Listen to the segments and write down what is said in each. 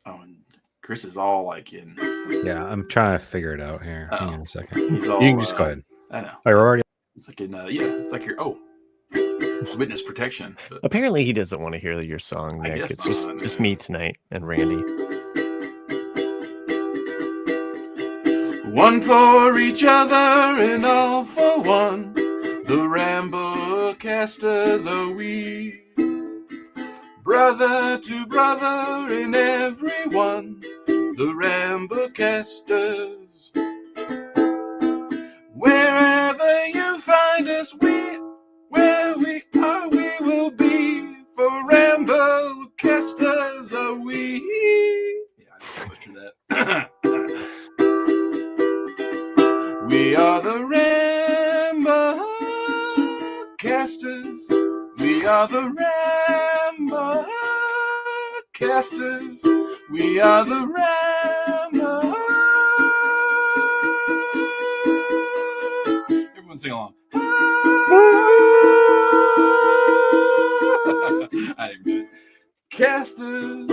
Oh, and Chris is all like in. Yeah, I'm trying to figure it out here. Hang on a second. He's all, You can just go ahead. I know. Oh, you're already. It's like in. It's like your witness protection. But apparently, he doesn't want to hear your song, I Nick. guess It's not. just me tonight and Randy. One for each other and all for one. The Ramblecasters are we. Brother to brother in everyone. The Ramblecasters. Wherever you find us, where we are, we will be. For Ramblecasters are we. Yeah, I didn't butcher that. We are the Ramblecasters. We are the Ramblecasters. We are the Everyone sing along. I didn't do it. Casters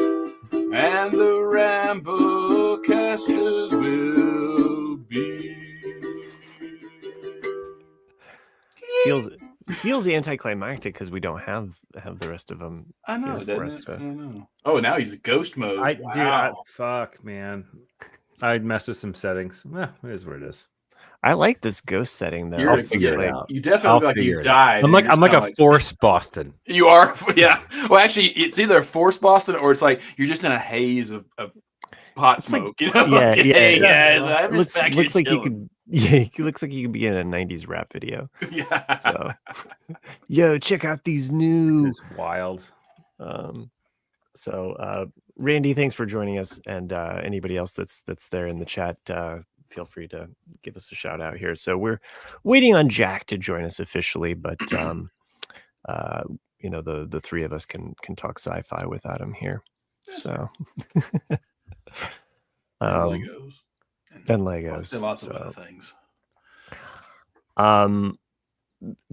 and the Ramblecasters will be. Feels anticlimactic because we don't have the rest of them. I know, for doesn't us it? I know. Oh, now he's ghost mode. Fuck, man. I'd mess with some settings. It is what it is. I like this ghost setting though. You definitely look like you've died. I'm like a forced Boston. You are, yeah. Well, actually, it's either a forced Boston or it's like you're just in a haze of pot smoke. Like, you know? Yeah. Looks like you could. Yeah, it looks like you could be in a '90s rap video. Yeah. So, yo, check out these new. It's wild. Randy, thanks for joining us, and anybody else that's there in the chat, feel free to give us a shout out here. So we're waiting on Jack to join us officially, but the three of us can talk sci-fi without him here. So Legos. And Legos. And lots of other things.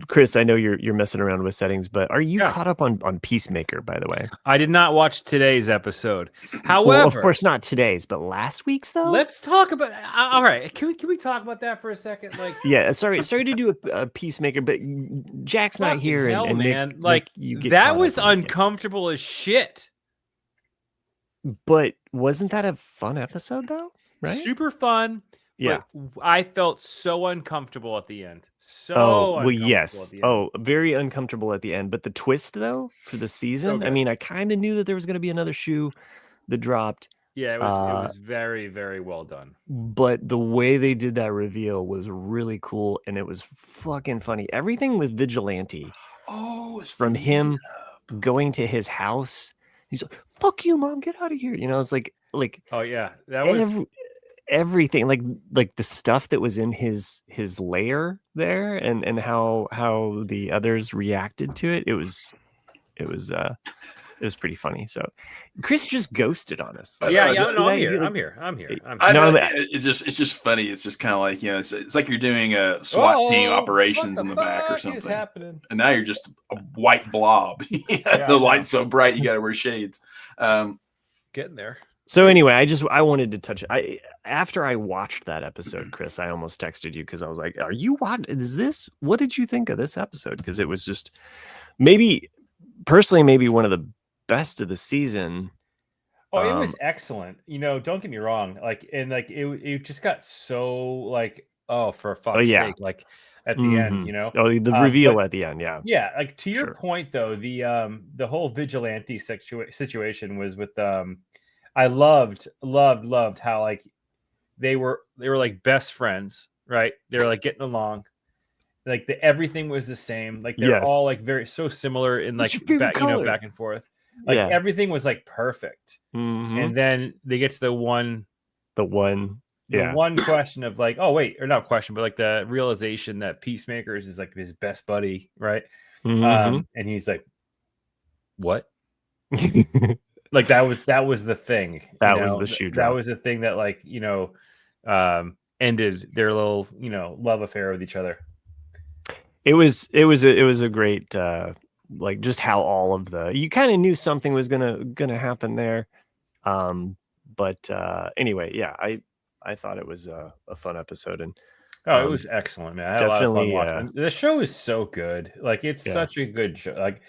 Chris, I know you're messing around with settings, but are you caught up on Peacemaker, by the way? I did not watch today's episode. However, well, of course not today's, but last week's though. Let's talk about. All right, can we talk about that for a second? Like, yeah, sorry to do a Peacemaker, but Jack's not here, hell, and man, Nick, you get that was uncomfortable as shit. But wasn't that a fun episode though? Right? Super fun. Yeah, I felt so uncomfortable at the end. Yes. Very uncomfortable at the end. But the twist, though, for the season, I mean, I kind of knew that there was going to be another shoe that dropped. Yeah, it was very, very well done. But the way they did that reveal was really cool, and it was fucking funny. Everything with Vigilante. From him going to his house, he's like, "Fuck you, mom, get out of here!" You know, it's like. Oh yeah, that was. Everything like the stuff that was in his lair there and how the others reacted to it. It was pretty funny. So Chris just ghosted on us. I'm here. It's just funny. It's just kind of like, it's like you're doing a SWAT team operations in the back or something. And now you're just a white blob. The light's so bright you got to wear shades. Getting there. So anyway, I wanted to touch. After I watched that episode, Chris, I almost texted you because I was like, "Are you what did you think of this episode?" Because it was just maybe one of the best of the season. Oh, it was excellent. Don't get me wrong. It just got so for fuck's sake, at the end, the reveal at the end, yeah. Like to your point though, the whole vigilante situation was with I loved how they were best friends, right? They were getting along, everything was the same, they're all very so similar in back and forth, everything was perfect. And then they get to the one question of oh wait, or not question, but the realization that Peacemakers is his best buddy, right? And he's like, what? That was the thing. That was the shoe drop. That was the thing that ended their little love affair with each other. It was a great just how all of you kind of knew something was gonna happen there. But anyway, yeah, I thought it was a fun episode, and it was excellent, man. I had a lot of fun watching. The show is so good. Like, it's such a good show. Like,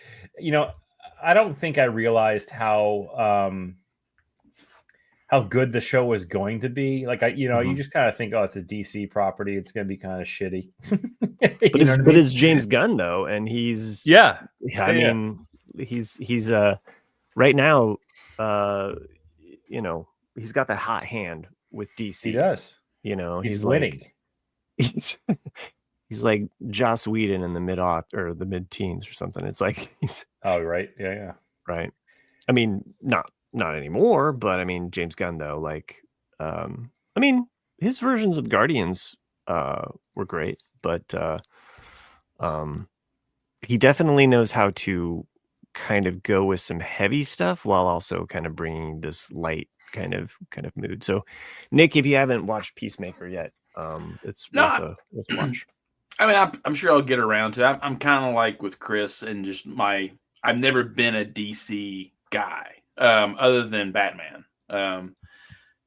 I don't think I realized how good the show was going to be. Like, you just kind of think, oh, it's a DC property, it's going to be kind of shitty. But it's James Gunn though, and he's I mean, he's right now, he's got that hot hand with DC. He does. He's winning. He's like Joss Whedon in the the mid-teens or something. It's like right. Yeah. Right. I mean, not anymore, but I mean, James Gunn though, like, I mean, his versions of Guardians were great, but he definitely knows how to kind of go with some heavy stuff while also kind of bringing this light kind of mood. So, Nick, if you haven't watched Peacemaker yet, it's worth a watch. I mean, I'm sure I'll get around to it. I'm kind of like with Chris, and just I've never been a DC guy other than Batman,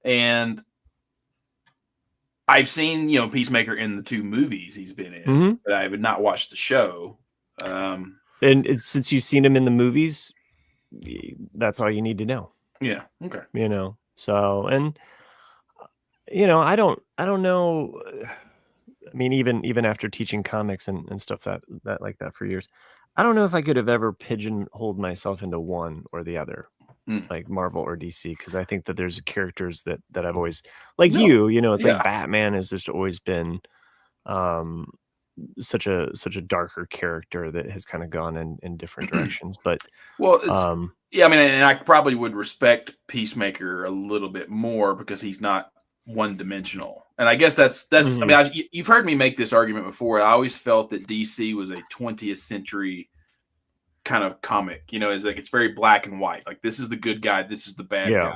and I've seen Peacemaker in the 2 movies he's been in, but I have not watched the show. And since you've seen him in the movies, that's all you need to know. Yeah. Okay. So, and I don't know. I mean, even after teaching comics and stuff that like that for years, I don't know if I could have ever pigeonholed myself into one or the other, like Marvel or DC, because I think that there's characters that I've always like it's like Batman has just always been such a darker character that has kind of gone in different directions. But I mean, and I probably would respect Peacemaker a little bit more because he's not one-dimensional, and I guess that's I mean, you've heard me make this argument before. I always felt that DC was a 20th century kind of comic. It's like it's very black and white. Like, this is the good guy, this is the bad guy,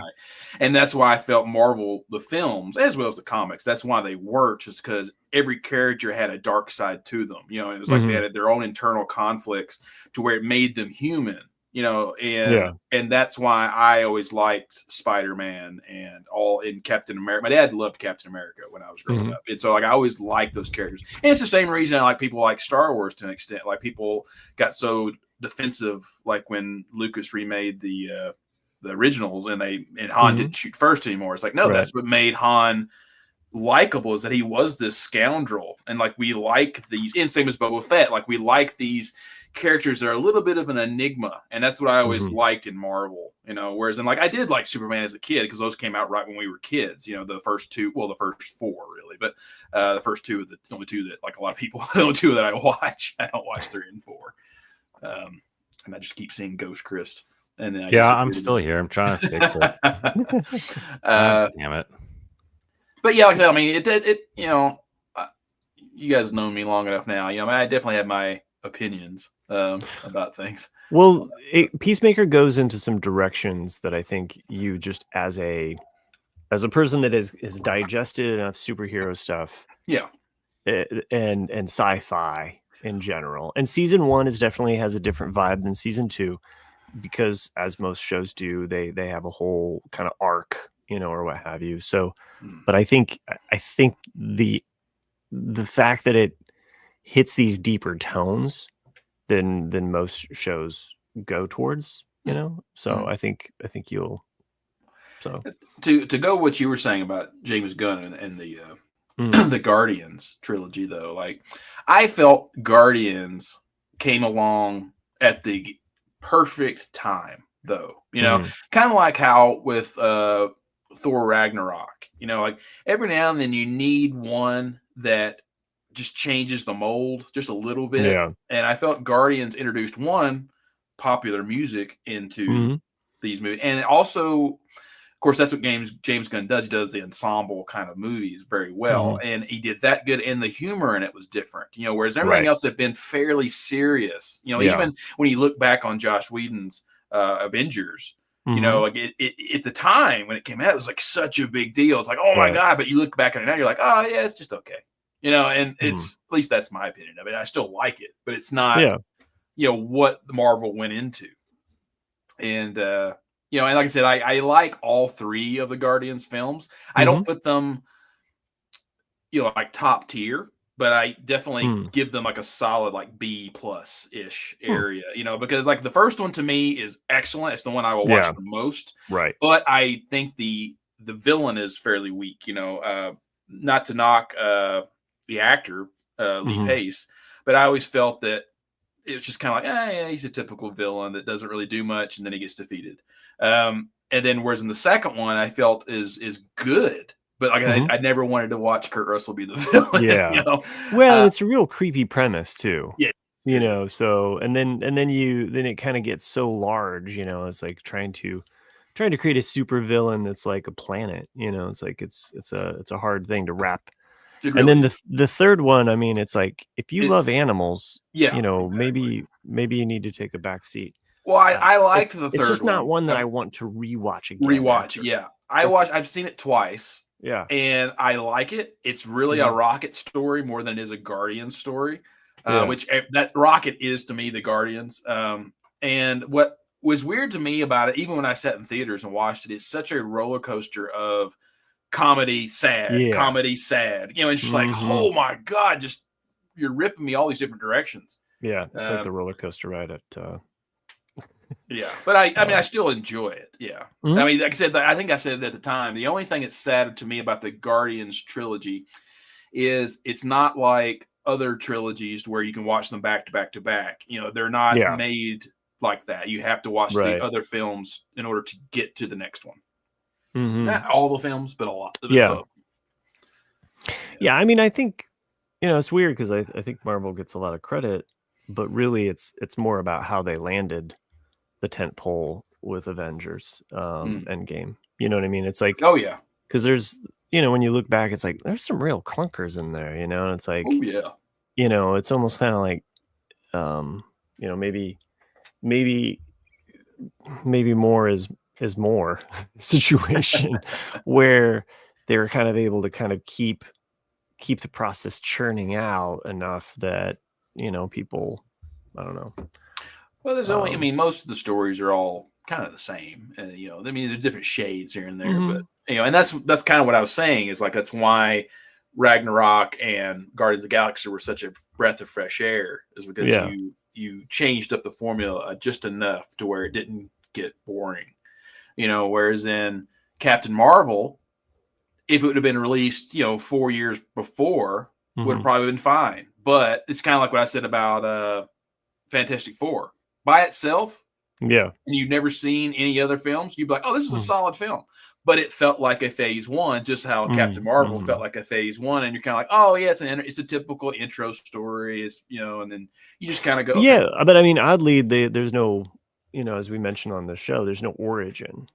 and that's why I felt Marvel, the films as well as the comics, that's why they worked, just because every character had a dark side to them. It was like they had their own internal conflicts to where it made them human. And that's why I always liked Spider-Man and all in Captain America. My dad loved Captain America when I was growing up. And so, like, I always liked those characters. And it's the same reason I like people like Star Wars to an extent. Like, people got so defensive, like when Lucas remade the originals and Han didn't shoot first anymore. It's like, no, that's what made Han likable, is that he was this scoundrel. And like, we like these, and same as Boba Fett, like, we like these characters that are a little bit of an enigma, and that's what I always liked in Marvel. Whereas like, I did like Superman as a kid because those came out right when we were kids. The first 2, well, the first 4 really, but the first 2 are the only 2 that, like, a lot of people, the only 2 that I watch. I don't watch 3 and 4, and I just keep seeing Ghost Chris. And then I'm still here. I'm trying to fix it. Damn it! But yeah, like I said, I mean, it you guys know me long enough now. I definitely have my opinions about things. Well, Peacemaker goes into some directions that I think you, just as a person that has digested enough superhero stuff, and sci-fi in general, and season 1 definitely has a different vibe than season 2, because as most shows do, they have a whole kind of arc, or what have you. So, but I think the fact that it hits these deeper tones than most shows go towards, so I think you'll, so to go what you were saying about James Gunn and the the Guardians trilogy, though, like, I felt Guardians came along at the perfect time, though, kind of like how with Thor Ragnarok, like, every now and then you need one that just changes the mold just a little bit. And I felt Guardians introduced one popular music into these movies, and also, of course, that's what James Gunn does. He does the ensemble kind of movies very well, and he did that good. And the humor in it was different, whereas everything else had been fairly serious. Even when you look back on Joss Whedon's Avengers, like it at the time when it came out, it was like such a big deal. It's like, oh my God, but you look back on it now, you're like, oh yeah, it's just okay. And it's, at least that's my opinion of it. I still like it, but it's not, what the Marvel went into. And You know, and like I said, I like all three of the Guardians films. I don't put them, you know, like top tier, but I definitely give them like a solid like B plus ish area, you know, because like the first one to me is excellent. It's the one I will watch the most. Right. But I think the villain is fairly weak, you know, not to knock the actor, Lee Pace, but I always felt that it was just kind of like, yeah, he's a typical villain that doesn't really do much, and then he gets defeated. And then whereas in the second one, I felt is good. But like I never wanted to watch Kurt Russell be the villain. Yeah. You know? Well, it's a real creepy premise too. Yeah. You know, so and then it kind of gets so large, you know, it's like trying to create a super villain that's like a planet, you know, it's like it's a hard thing to wrap. Really and then the third one, I mean, it's like if you love animals, yeah, you know, exactly. maybe you need to take a back seat. Well, I liked the third one. It's just not one that I want to rewatch again. Rewatch, yeah. I've seen it twice. Yeah. And I like it. It's really a Rocket story more than it is a Guardian story, which that Rocket is to me the Guardians. And what was weird to me about it, even when I sat in theaters and watched it, it's such a roller coaster of comedy, sad, comedy, sad. You know, it's just like, oh my God, just you're ripping me all these different directions. Yeah, it's like the roller coaster ride at yeah, but I mean, I still enjoy it. Yeah. I mean, like I said, I think I said it at the time. The only thing that's sad to me about the Guardians trilogy is it's not like other trilogies where you can watch them back to back to back. You know, they're not made like that. You have to watch the other films in order to get to the next one. Not all the films, but a lot. Yeah. Yeah, I mean, I think, you know, it's weird because I think Marvel gets a lot of credit, but really it's more about how they landed the tent pole with Avengers Endgame. You know what I mean? It's like, oh yeah, because there's, you know, when you look back, it's like there's some real clunkers in there, you know, and it's like, oh yeah, you know, it's almost kind of like you know, maybe more is more situation where they were kind of able to kind of keep the process churning out enough that, you know, people, I don't know. Well, there's only, I mean, most of the stories are all kind of the same. And, you know, I mean, there's different shades here and there, but, you know, and that's kind of what I was saying is like, that's why Ragnarok and Guardians of the Galaxy were such a breath of fresh air, is because you changed up the formula just enough to where it didn't get boring, you know, whereas in Captain Marvel, if it would have been released, you know, 4 years before, would have probably been fine. But it's kind of like what I said about Fantastic Four. By itself, and you've never seen any other films, you'd be like, oh, this is a solid film. But it felt like a phase one, just how Captain Marvel felt like a phase one. And you're kind of like, oh, yeah, it's a typical intro story. It's, you know, and then you just kind of go. Yeah, but I mean, oddly, there's no, you know, as we mentioned on the show, there's no origin.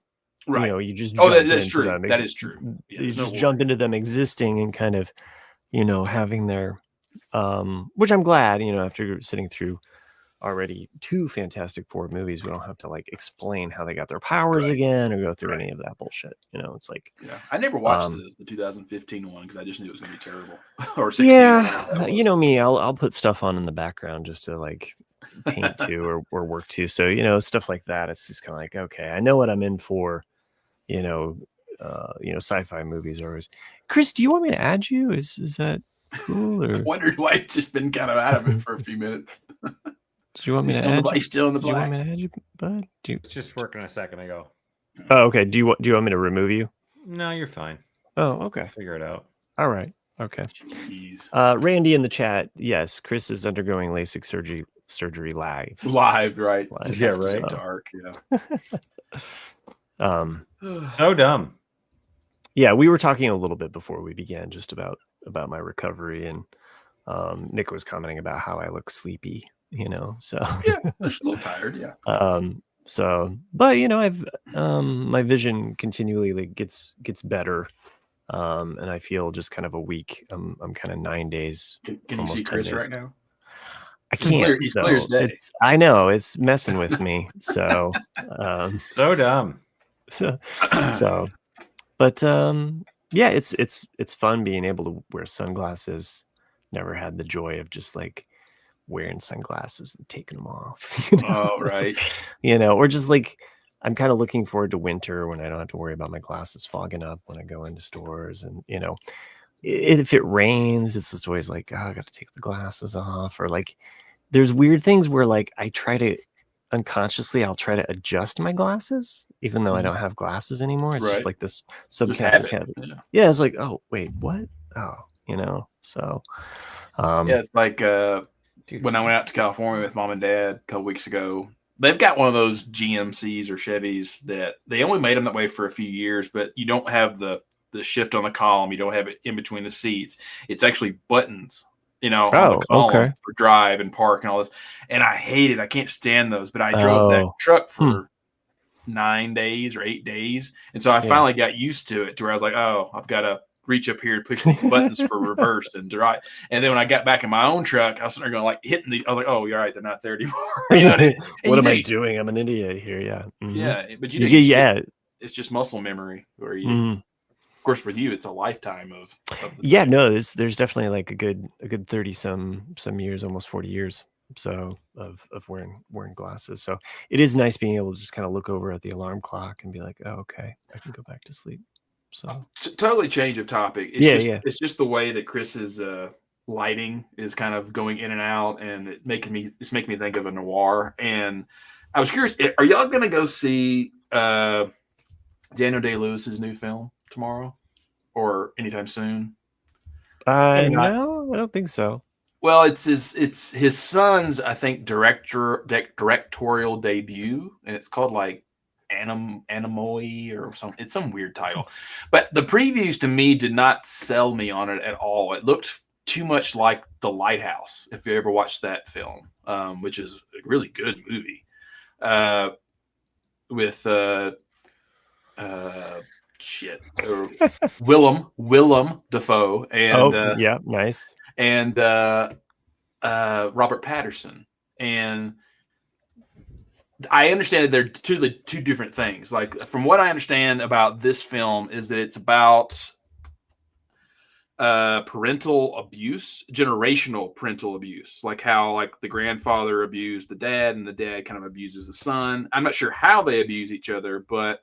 Right. You know, you just that's true. That is true. Yeah, you just jump into them existing and kind of, you know, having their, which I'm glad, you know, after sitting through already 2 Fantastic Four movies, we don't have to like explain how they got their powers again or go through any of that bullshit. You know, it's like, I never watched the 2015 one because I just knew it was going to be terrible. Or 16. Yeah, you know me, I'll put stuff on in the background just to like paint to or work to. So, you know, stuff like that. It's just kind of like, okay, I know what I'm in for. You know, sci-fi movies are always. Chris, do you want me to add you? Is that cool? Or... I wondered why it's just been kind of out of it for a few minutes. Did you want me to add you? He's still in the black. Do you want me to add you, bud? It's just working a second ago. Oh, okay. Do you want me to remove you? No, you're fine. Oh, okay. Figure it out. All right. Okay. Jeez. Randy in the chat. Yes, Chris is undergoing LASIK surgery live. Live, right? Live. Yeah, right. So dark. Yeah. So dumb. Yeah, we were talking a little bit before we began just about my recovery, and Nick was commenting about how I look sleepy. You know, so yeah, just a little tired. Yeah. So, but you know, I've my vision continually gets better, and I feel just kind of a week. I'm kind of 9 days. Can you see Chris right now? I can't. He's clear as day. I know it's messing with me. So, so dumb. So, but yeah, it's fun being able to wear sunglasses. Never had the joy of just like wearing sunglasses and taking them off. You know? Oh, right. You know, or just like I'm kind of looking forward to winter when I don't have to worry about my glasses fogging up when I go into stores. And, if it rains, it's just always like, oh, I got to take the glasses off. Or like, there's weird things where like I try to unconsciously, I'll try to adjust my glasses, even though I don't have glasses anymore. It's just like this subconscious habit. Yeah. It's like, oh, wait, what? Oh, so. It's like when I went out to California with mom and dad a couple weeks ago, they've got one of those GMCs or Chevys that they only made them that way for a few years, but you don't have the shift on the column. You don't have it in between the seats. It's actually buttons, on the column for drive and park and all this. And I hate it. I can't stand those, but I drove that truck for 9 days or 8 days. And so I finally got used to it to where I was like, oh, I've got to reach up here and push these buttons for reverse and drive. And then when I got back in my own truck, I was sitting there going like hitting I was like, oh, you're right, they're not there anymore. What am I doing? I'm an idiot here. Yeah. Mm-hmm. Yeah. But it's just muscle memory where you, of course, with you, it's a lifetime of there's definitely like a good 30 some years, almost 40 years. So of wearing glasses. So it is nice being able to just kind of look over at the alarm clock and be like, oh, okay, I can go back to sleep. So totally change of topic. It's just the way that Chris's lighting is kind of going in and out, and it's making me think of a noir. And I was curious, are y'all gonna go see Daniel Day-Lewis's new film tomorrow or anytime soon? No, I don't think so. Well, it's his son's, I think, directorial debut, and it's called like Anemoy or something. It's some weird title, but the previews to me did not sell me on it at all. It looked too much like The Lighthouse, if you ever watched that film, which is a really good movie with Willem Dafoe and nice, and Robert Pattinson. And I understand that they're two different things. Like, from what I understand about this film is that it's about parental abuse, generational parental abuse, like how like the grandfather abused the dad and the dad kind of abuses the son. I'm not sure how they abuse each other, but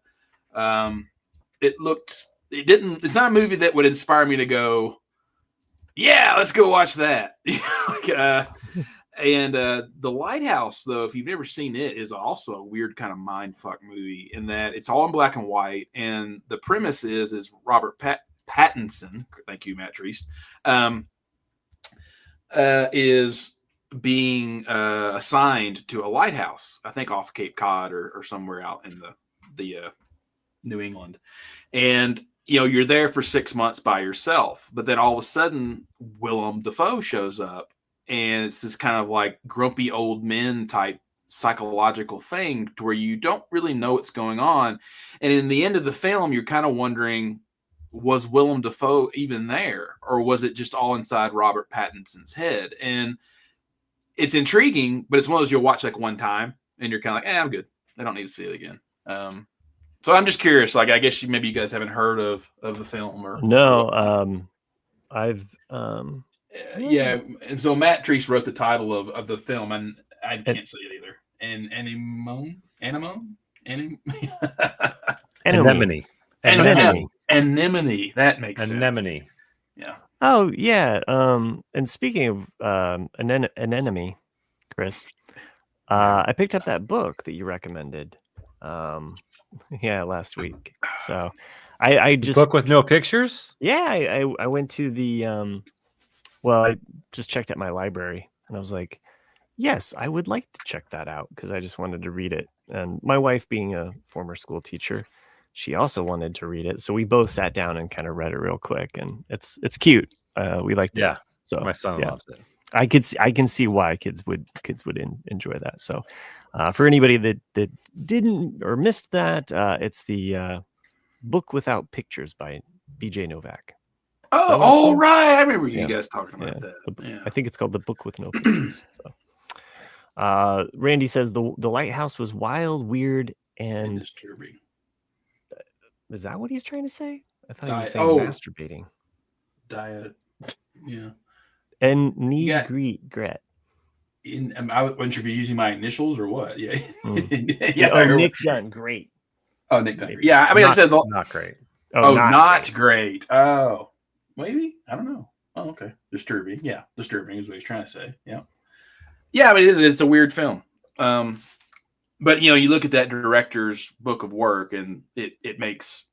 it's not a movie that would inspire me to go, yeah, let's go watch that. And The Lighthouse, though, if you've never seen it, is also a weird kind of mindfuck movie in that it's all in black and white. And the premise is Robert Pattinson, thank you, Matt Treist, is being assigned to a lighthouse, I think off Cape Cod or somewhere out in the New England. And you're there for 6 months by yourself, but then all of a sudden Willem Dafoe shows up. And it's this kind of like grumpy old men type psychological thing to where you don't really know what's going on. And in the end of the film, you're kind of wondering, was Willem Dafoe even there? Or was it just all inside Robert Pattinson's head? And it's intriguing, but it's one of those you'll watch like one time and you're kind of like, I'm good. I don't need to see it again. So I'm just curious. Like, I guess maybe you guys haven't heard of the film or no. I've yeah, and so Matt Treist wrote the title of the film, and I can't say it either. And Anemone. That makes sense. Anemone. Yeah. Oh yeah. And speaking of an enemy, Chris, I picked up that book that you recommended. Last week. So I just book with no pictures. Yeah, I went to the I just checked at my library and I was like, yes, I would like to check that out because I just wanted to read it. And my wife, being a former school teacher, she also wanted to read it. So we both sat down and kind of read it real quick, and it's cute. We liked it. Yeah. So my son loves it. I can see why kids would enjoy that. So for anybody that didn't or missed that, it's the Book Without Pictures by B.J. Novak. Oh, right. I remember you guys talking about that. Yeah. I think it's called The Book with No Pictures. So, Randy says the lighthouse was wild, weird, and disturbing. Is that what he's trying to say? I thought he was saying masturbating. Diet. Yeah. And regret. I wasn't sure if you're using my initials or what. Yeah. Yeah. Nick Dunn. Great. Oh, Nick Dunker. Yeah, I mean, like I said, not great. Not great. Oh, maybe, I don't know. Oh, okay. Disturbing. Yeah, disturbing is what he's trying to say. Yeah. Yeah, I mean, it's a weird film. But you look at that director's book of work, and it makes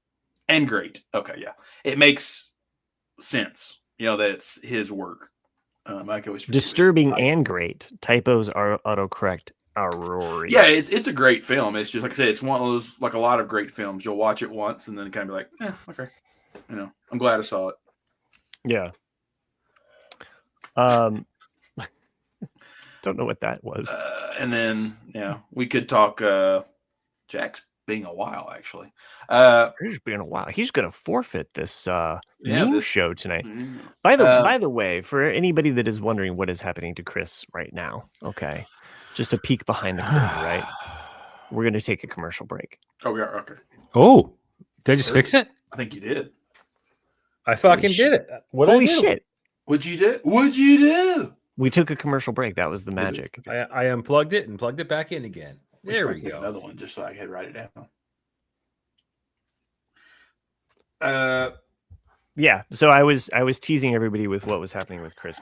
and great. Okay, yeah, it makes sense. That it's his work. I can always disturbing and great. Typos are autocorrect. Rory. Yeah, it's a great film. It's just like I said, it's one of those, like a lot of great films. You'll watch it once and then kind of be like, okay. I'm glad I saw it. Yeah. Don't know what that was. And then we could talk Jack's being a while, actually. He's being a while. He's gonna forfeit this this show tonight. Mm-hmm. By the way, for anybody that is wondering what is happening to Chris right now, okay. Just a peek behind the curtain, right? We're going to take a commercial break. Oh, we are? Okay. Oh, did I just fix it? I think you did. I fucking did it. Holy shit. What'd you do? We took a commercial break. That was the magic. I unplugged it and plugged it back in again. There we go. Another one, just so I could write it down. Yeah. So I was teasing everybody with what was happening with Chris.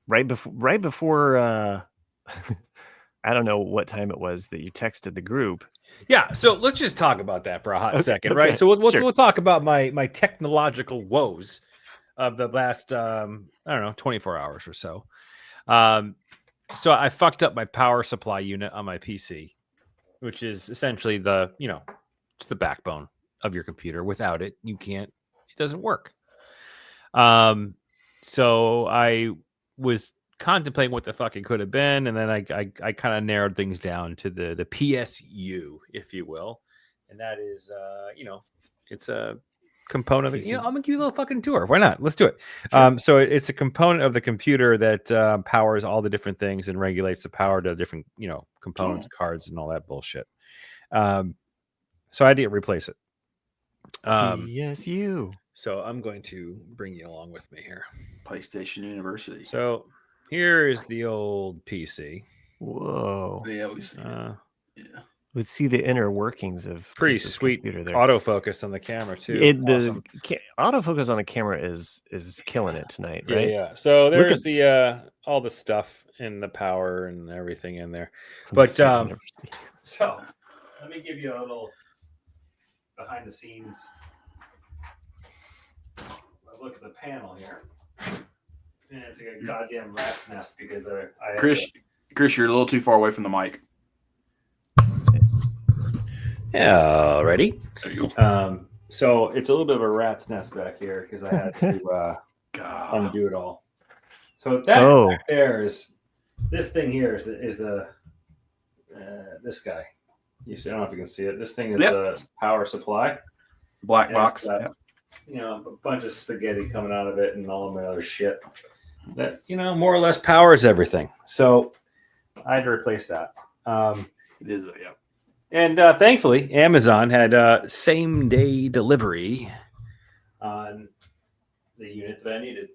Right before I don't know what time it was that you texted the group. Yeah, so let's just talk about that for a hot second, right? So we'll talk about my technological woes of the last 24 hours or so. So I fucked up my power supply unit on my PC, which is essentially it's the backbone of your computer. Without it, it doesn't work. So I was contemplating what the fuck it could have been, and then I kind of narrowed things down to the PSU, if you will, and that is it's a component of it. I'm gonna give you a little fucking tour. Why not? Let's do it. Sure. So it's a component of the computer that powers all the different things and regulates the power to different components, cards, and all that bullshit. So I had to replace it. PSU. So I'm going to bring you along with me here. PlayStation University. So here is the old PC. Whoa. Yeah, we see We'd see the inner workings of pretty sweet autofocus on the camera too. Awesome. The autofocus on the camera is killing it tonight, right? Yeah. So there's all the stuff and the power and everything in there. But so let me give you a little behind the scenes look at the panel here. And it's like a goddamn rat's nest because Chris, you're a little too far away from the mic. Yeah, ready? There you go. So it's a little bit of a rat's nest back here because I had to undo it all. So that back there is this thing here is the this guy. You see, I don't know if you can see it. This thing is the power supply. Black box. A bunch of spaghetti coming out of it and all of my other shit that more or less powers everything. So I had to replace that. It is, And thankfully, Amazon had same day delivery on the unit that I needed,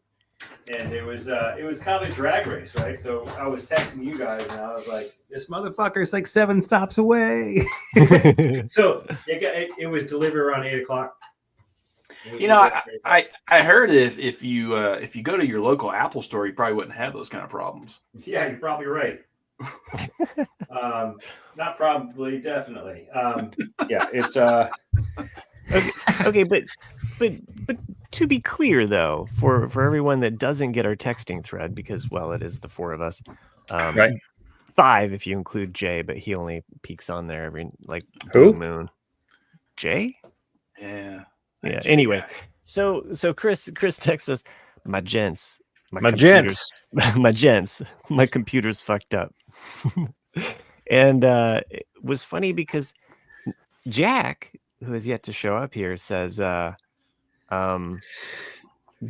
and it was kind of a drag race, right? So I was texting you guys, and I was like, "This motherfucker's like 7 stops away." So it was delivered around 8:00. I heard if you go to your local Apple store, you probably wouldn't have those kind of problems. Yeah, you're probably right. Not probably, definitely. Yeah, it's okay, but to be clear though, for everyone that doesn't get our texting thread, because it is the 4 of us, right? 5 if you include Jay, but he only peeks on there every blue moon. Jay? Yeah. Yeah. Anyway, so Chris texts us, my gents, my computer's fucked up. And it was funny because Jack, who has yet to show up here, says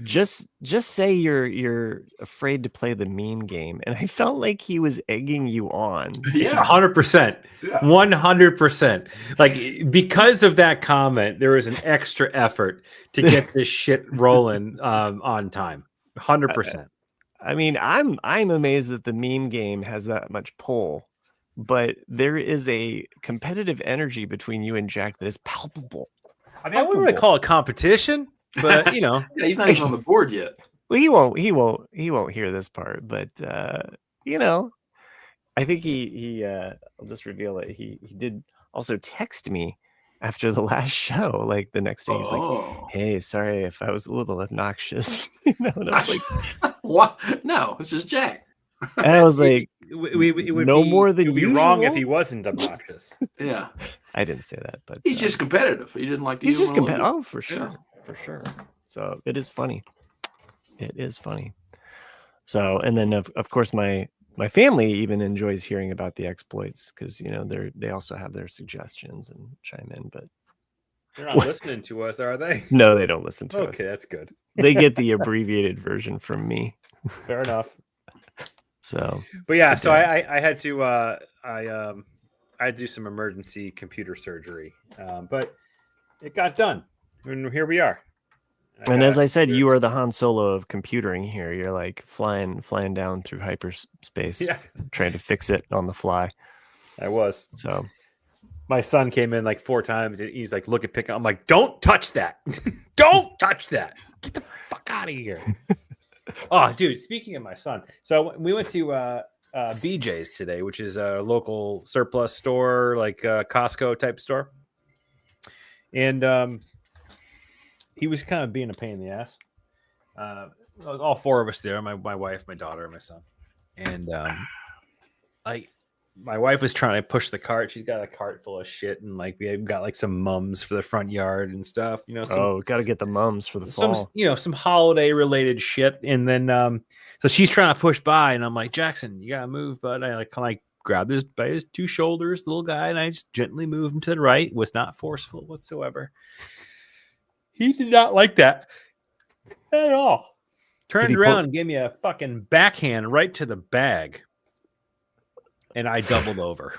just say you're afraid to play the meme game, and I felt like he was egging you on. Yeah, 100%, 100%. Like, because of that comment, there was an extra effort to get this shit rolling on time. 100%. I mean, I'm amazed that the meme game has that much pull but there is a competitive energy between you and Jack that is palpable. I mean, I wouldn't really call it competition, but you know, yeah, he's not even on the board yet. Well, he won't hear this part, but you know, I think I'll just reveal it. He did also text me after the last show, like the next day. He's like, "Hey, sorry if I was a little obnoxious." You know, and I was like, "What? No, it's just Jack." And I was like, it would no be, more than it would be usual? wrong if he wasn't obnoxious. Yeah, I didn't say that, but he's just competitive. He didn't like. He's just competitive. Oh, for sure, Yeah. for sure. So it is funny. It is funny. So, and then of course my family even enjoys hearing about the exploits because you know they also have their suggestions and chime in, but they're not listening to us, are they? No, they don't listen to us. Okay, that's good. They get the abbreviated version from me. Fair enough. So, but yeah, so I had to I had to do some emergency computer surgery, but it got done, and here we are. And as I said, you are the Han Solo of computering here. You're like flying down through hyperspace, trying to fix it on the fly. I was. So my son came in like 4 times. He's like, look at picking. I'm like, don't touch that. Don't touch that. Get the fuck out of here. Oh, dude, speaking of my son. So we went to BJ's today, which is a local surplus store, like a Costco type store. And he was kind of being a pain in the ass. It was all 4 of us there, my wife, my daughter, and my son. And my wife was trying to push the cart. She's got a cart full of shit, and like we got like some mums for the front yard and stuff. You know, got to get the mums for the fall. Some holiday related shit. And then so she's trying to push by, and I'm like, Jackson, you gotta move, bud. I grabbed his by his 2 shoulders, the little guy, and I just gently moved him to the right. Was not forceful whatsoever. He did not like that at all. Turned around and gave me a fucking backhand right to the bag. And I doubled over.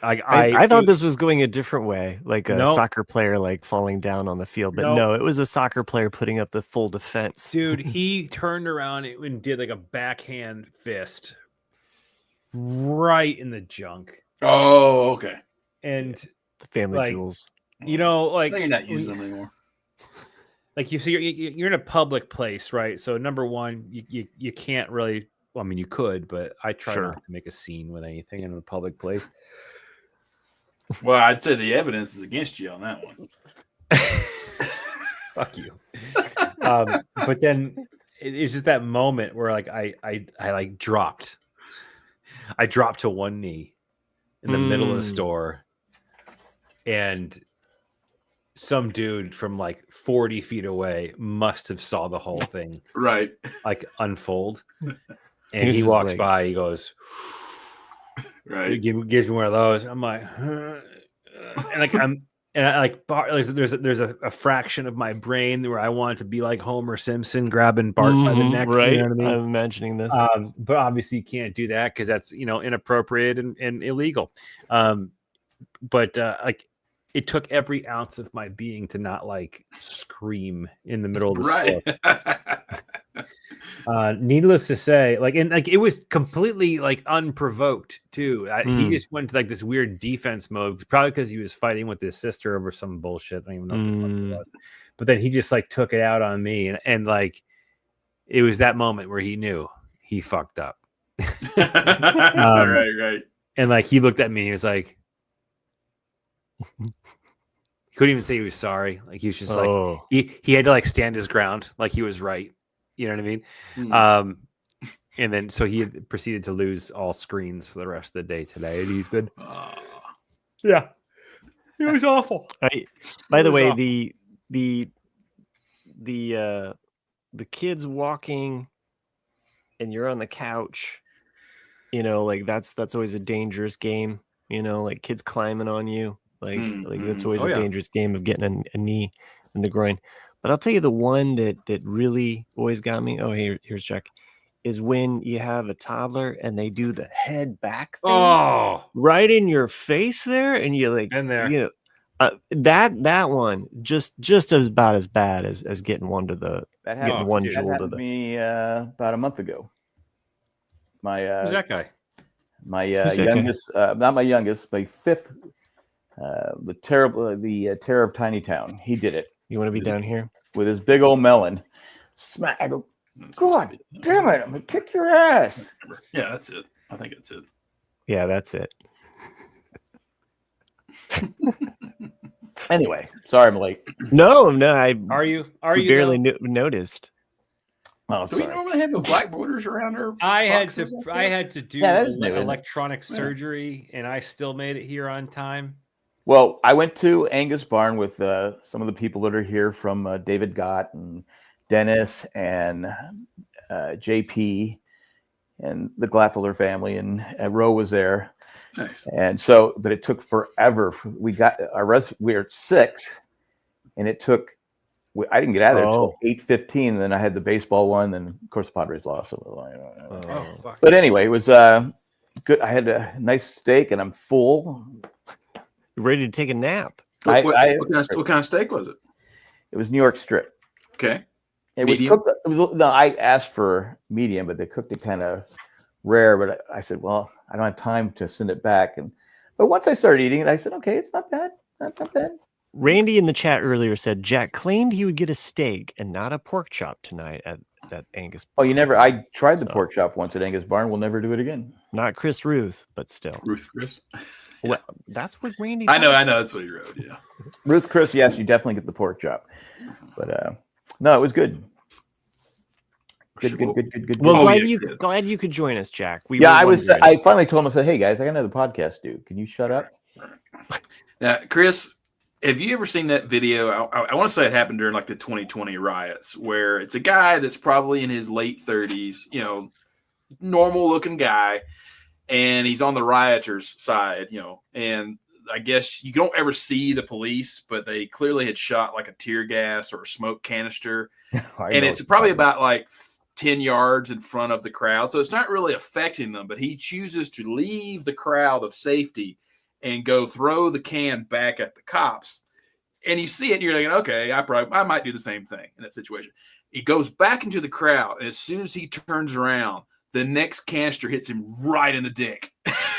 I thought this was going a different way, like a soccer player like falling down on the field. But no, it was a soccer player putting up the full defense. Dude, he turned around and did like a backhand fist right in the junk. Oh, okay. And the family jewels. You know, like you're not using them anymore. Like you're in a public place, right? So number one, you can't really. Well, I mean, you could, but I try not to make a scene with anything in a public place. Well, I'd say the evidence is against you on that one. Fuck you. But then it's just that moment where like I like dropped. I dropped to one knee in the middle of the store, and some dude from like 40 feet away must have saw the whole thing, right? Like unfold. And he walks by, he goes, right. He gives me one of those. I'm like, and like there's a fraction of my brain where I want to be like Homer Simpson grabbing Bart by the neck. Right. You know what I mean? I'm imagining this. But obviously you can't do that because that's inappropriate and illegal. But like it took every ounce of my being to not like scream in the middle of the store. Needless to say, it was completely like unprovoked too. He just went to like this weird defense mode, probably because he was fighting with his sister over some bullshit. I don't even know what the fuck it was. But then he just like took it out on me, and like it was that moment where he knew he fucked up. Right. And like he looked at me, he was like, he couldn't even say he was sorry. Like he was just like he had to like stand his ground, like he was right. You know what I mean? And then so he proceeded to lose all screens for the rest of the day today. And he's been, yeah, it was awful. By the way, the kids walking, and you're on the couch. You know, like that's always a dangerous game. You know, like kids climbing on you, like that's always a dangerous game of getting a knee in the groin. But I'll tell you the one that really always got me. Oh, here's Jack. Is when you have a toddler and they do the head back thing right in your face there, and you like in there. You know, that one just about as bad as getting one to the that happened, jewel to me about a month ago. Who's that guy? My youngest, not my youngest, my fifth, the Terror of Tiny Town. He did it. You want to be down here with his big old melon. Smack! I go, God damn it! I'm gonna kick your ass. Yeah, that's it. I think that's it. Yeah, that's it. Anyway, sorry I'm late. No, I Are you barely noticed. Oh, do we normally have the black borders around our I had to do new, electronic surgery, and I still made it here on time. Well, I went to Angus Barn with some of the people that are here from David Gott and Dennis and JP and the Glaffeler family, and Roe was there. Nice. And so, but it took forever. We got we were at 6, and it took. I didn't get out of there until 8:15. Then I had the baseball one, and of course the Padres lost. So, Fuck. But anyway, it was good. I had a nice steak, and I'm full. Ready to take a nap. What kind of steak was it? It was New York strip. Okay. It was cooked. I asked for medium, but they cooked it kind of rare. But I said, well, I don't have time to send it back. But once I started eating it, I said, okay, it's not bad. Not bad. Randy in the chat earlier said Jack claimed he would get a steak and not a pork chop tonight at Angus Barn. Oh, you never? I tried the pork chop once at Angus Barn. We'll never do it again. Not Chris Ruth, but still. Ruth Chris. Well, that's what Randy. I know. That's what he wrote. Yeah. Ruth Chris, yes, you definitely get the pork chop. But no, it was good. Good. Well, glad you could join us, Jack. I finally told him, I said, hey guys, I got another podcast to do. Can you shut up? Now, Chris, have you ever seen that video? I want to say it happened during like the 2020 riots, where it's a guy that's probably in his late 30s, normal looking guy, and he's on the rioters' side, and I guess you don't ever see the police, but they clearly had shot like a tear gas or a smoke canister, and it's probably about like 10 yards in front of the crowd, so it's not really affecting them, but he chooses to leave the crowd of safety and go throw the can back at the cops. And you see it, and you're thinking, okay, I might do the same thing in that situation. He goes back into the crowd, and as soon as he turns around, the next canister hits him right in the dick.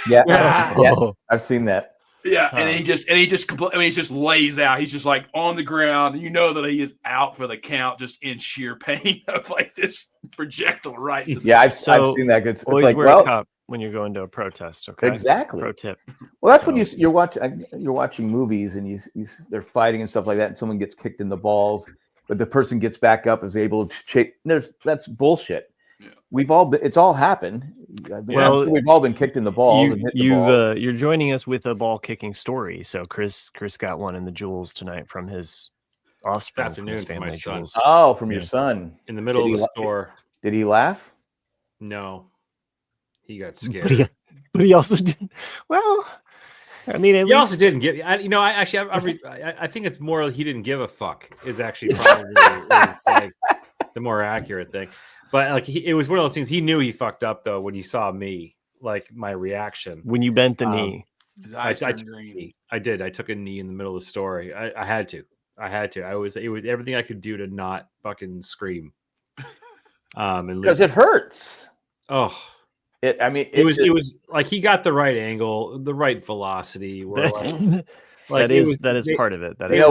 Yeah, yeah, I've seen that. Yeah, and he just he just lays out. He's just like on the ground. You know that he is out for the count, just in sheer pain of like this projectable right to the I've seen that. It's always like, wear a cup when you're going to a protest. Okay, exactly. Pro tip. Well, that's when you're watching movies and they're fighting and stuff like that, and someone gets kicked in the balls, but the person gets back up, is able to shake. That's bullshit. Yeah. It's all happened. Well, we've all been kicked in the balls and hit the balls. You're joining us with a ball kicking story. So Chris got one in the jewels tonight from his offspring. Afternoon from my son. Oh, from your son in the middle of the store. Did he laugh? No, he got scared. But he also didn't. Well, I mean, he also didn't give. I think it's more he didn't give a fuck. Is actually probably like the more accurate thing. But like it was one of those things. He knew he fucked up though when he saw me, like my reaction when you bent the knee. His eyes turned green. I did. I took a knee in the middle of the story. I had to. It was everything I could do to not fucking scream. Because it hurts. Oh, it was like he got the right angle, the right velocity. Where that is part of it. That is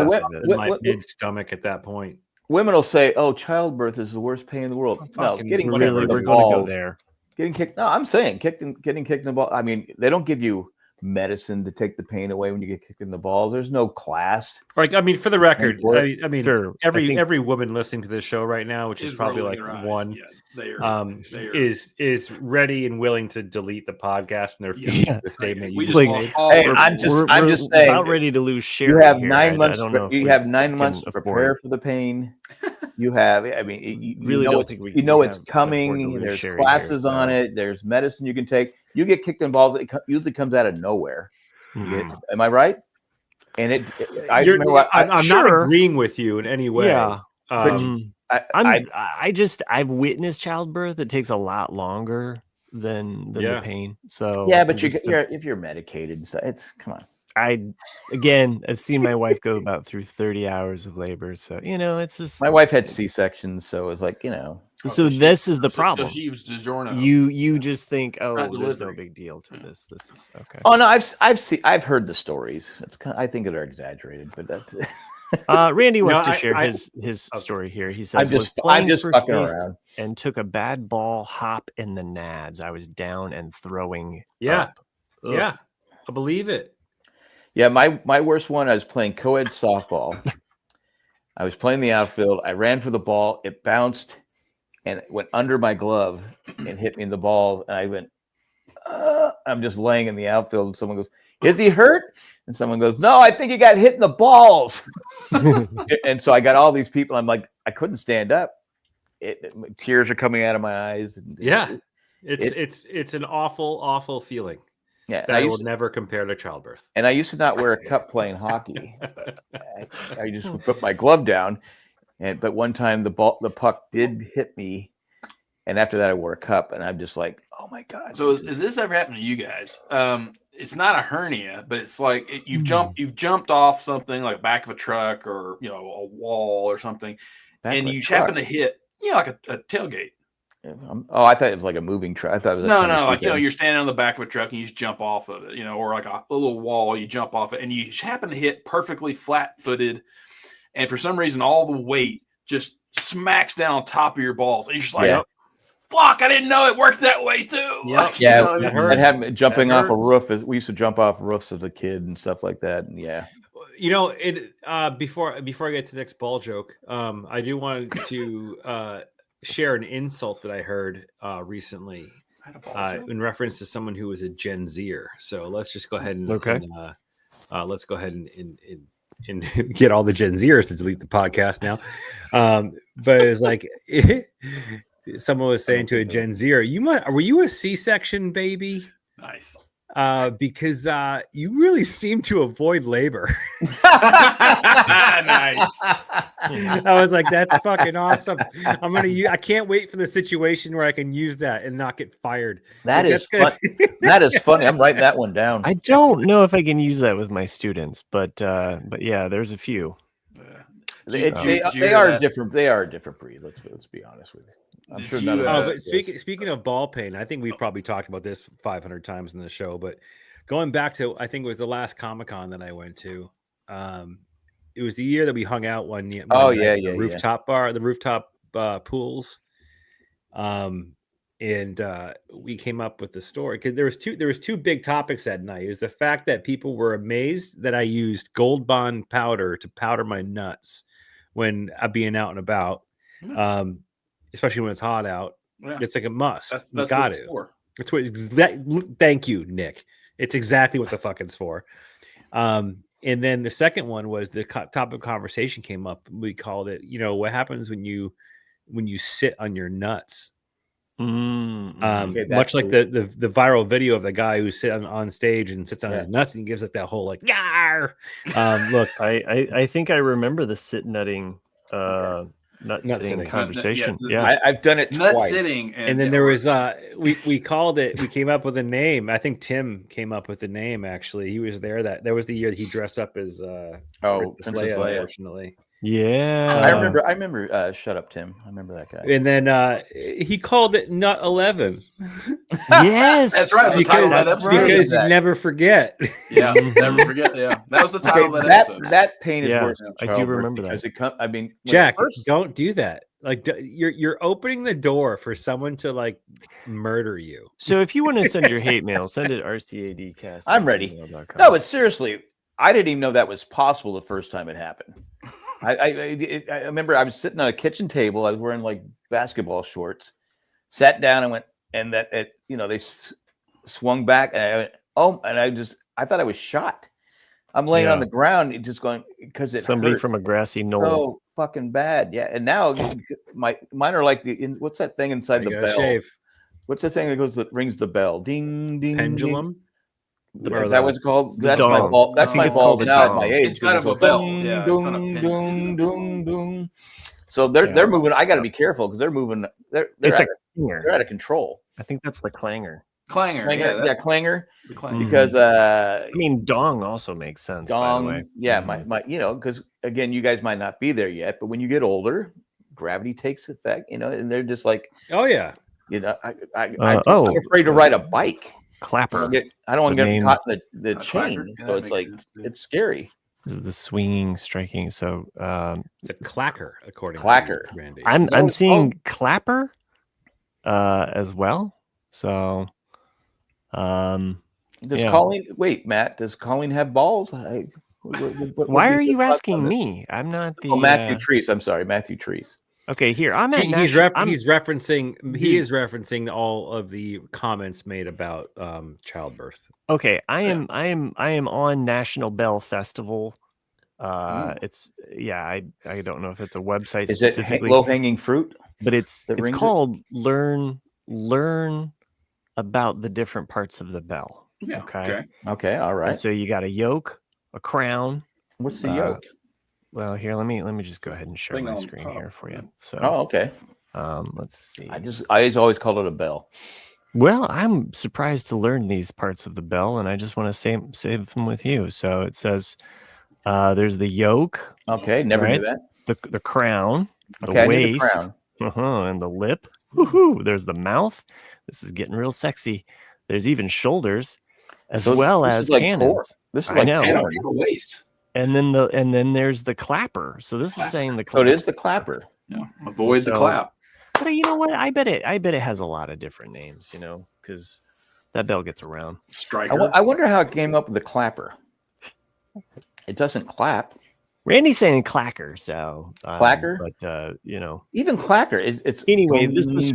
my mid stomach at that point. Women will say, "Oh, childbirth is the worst pain in the world." No, getting kicked in the balls. We're going to go there. Getting kicked. No, I'm saying getting kicked in the ball. I mean, they don't give you medicine to take the pain away when you get kicked in the balls. There's no class. Right. I mean, for the record, I mean, sure. Every woman listening to this show right now, which is probably like one, is ready and willing to delete the podcast from their feed. The statement you just made. Hey, I'm just saying, about ready to lose share. You have 9 months. You have 9 months to prepare for the pain. You have. I mean, you know it's coming. There's classes on it. There's medicine you can take. You get kicked in the balls. It usually comes out of nowhere. Am I right? And I'm not agreeing with you in any way. Yeah. I've witnessed childbirth. It takes a lot longer than the pain. So yeah, but if you're medicated, so it's come on. I've seen my wife go through 30 hours of labor. So it's just my wife had C-sections, so it was like So this is the problem. So she was DiGiorno. You just think, there's no big deal to this. This is okay. Oh no, I've heard the stories. I think they're exaggerated, but that's. Randy wants to share his story here. He says, I'm just fucking around and took a bad ball hop in the nads. I was down and throwing. Up. Yeah, I believe it. Yeah, my worst one. I was playing co-ed softball. I was playing the outfield. I ran for the ball. It bounced and it went under my glove and hit me in the balls. And I went. I'm just laying in the outfield. And someone goes, "Is he hurt?" And someone goes, "No, I think he got hit in the balls." And so I got all these people. I'm like, I couldn't stand up. Tears are coming out of my eyes. It's an awful feeling. Yeah, that I will never compare to childbirth. And I used to not wear a cup playing hockey. I just would put my glove down. But one time the puck did hit me, and after that I wore a cup, and I'm just like, oh my god. So has this ever happened to you guys? It's not a hernia, but it's like you've jumped off something like back of a truck or a wall or something, and you happen to hit like a tailgate. I thought it was like a moving truck. I thought it was like you're standing on the back of a truck and you just jump off of it, or like a little wall, you jump off it, and you happen to hit perfectly flat-footed, and for some reason all the weight just smacks down on top of your balls, and you're just like, fuck, I didn't know it worked that way too. Yep. Yeah, that happened jumping off a roof. We used to jump off roofs as a kid and stuff like that. And before I get to the next ball joke, I do want to share an insult that I heard recently in reference to someone who was a Gen Zer. So let's just go ahead and let's go ahead and get all the Gen Zers to delete the podcast now. But it's like someone was saying to a Gen Zer, were you a C-section baby? Nice. Because you really seem to avoid labor. Nice. I was like, that's fucking awesome. I can't wait for the situation where I can use that and not get fired. That is funny. I'm writing that one down. I don't know if I can use that with my students, but yeah, there's a few. They are different. They are a different breed. Let's be honest with you. I'm sure none of but speaking of ball pain, I think we've probably talked about this 500 times in the show, but going back to, I think it was the last Comic-Con that I went to. It was the year that we hung out one night. The rooftop bar, the rooftop pools. And we came up with the story because there was two big topics that night. Is the fact that people were amazed that I used Gold Bond powder to powder my nuts when I'm being out and about. Especially when it's hot out. Yeah. It's like a must. That's got it. That's what. Thank you, Nick. It's exactly what the fuck it's for. And then the second one was the topic of conversation came up. We called it, what happens when you sit on your nuts. Much like the viral video of the guy who's sitting on stage and sits on his nuts and gives it that whole like, Yar! Look, I think I remember the sit nutting. Nut sitting conversation. I've done it nut twice. Sitting, and then there was we called it. We came up with a name. I think Tim came up with the name. Actually, he was there. That was the year that he dressed up as Princess Leia. Unfortunately, yeah. I remember. Shut up, Tim. I remember that guy. And then he called it Nut 11. Yes, that's right. Because you never forget. Yeah, never forget. Yeah, that was the title of that episode. That pain is worse. I do remember that. Jack, don't do that. Like you're opening the door for someone to like murder you. So if you want to send your hate mail, send it RCADcast. I'm ready. No, but seriously, I didn't even know that was possible the first time it happened. I remember I was sitting on a kitchen table. I was wearing like basketball shorts. Sat down and went, and they swung back, and I went, and I thought I was shot. I'm laying on the ground, just going because somebody hurt from a grassy knoll. So fucking bad, yeah. And now mine are like what's that thing inside the bell? Shave. What's the thing that rings the bell? Ding ding. Pendulum. Ding. Is that what it's called? That's dong. my ball. That's my ball now at my age. It's kind of a bell. Yeah, So they're moving. I got to be careful because they're moving. They're out of control. I think that's the clanger. Clanger. Clanger. Because I mean, dong also makes sense. Dong. By the way. Yeah, my because again, you guys might not be there yet, but when you get older, gravity takes effect, and they're just like, oh yeah, I'm afraid to ride a bike. Clapper. I don't want to get caught in the chain. So it's like it's scary. This is the swinging, striking. So it's a clacker, according to Randy. I'm seeing clapper as well. So does Colleen Matt, does Colleen have balls? Why are you asking me? I'm not the Matthew Treese. I'm sorry, Matthew Treese. Okay, here I'm at. He's referencing all of the comments made about childbirth. Okay, I am on National Bell Festival. It's I don't know if it's a website Is specifically. It low hanging fruit? But it's called Learn about the different parts of the bell. Yeah. Okay. All right. And so you got a yoke, a crown. What's the yoke? Well, here, let me just go ahead and share my screen here for you. So, okay. Let's see. I always called it a bell. Well, I'm surprised to learn these parts of the bell, and I just want to save them with you. So it says, there's the yoke. Okay, never knew that. The crown, the waist, and the lip. Woohoo! There's the mouth. This is getting real sexy. There's even shoulders, as well as cannons. This is like the waist. And then there's the clapper. So this is saying the clapper. So it is the clapper. Yeah. Avoid the clap. But you know what? I bet it has a lot of different names, because that bell gets around. Striker. I wonder how it came up with the clapper. It doesn't clap. Randy's saying clacker, so clacker, but even clacker. It's anyway. This was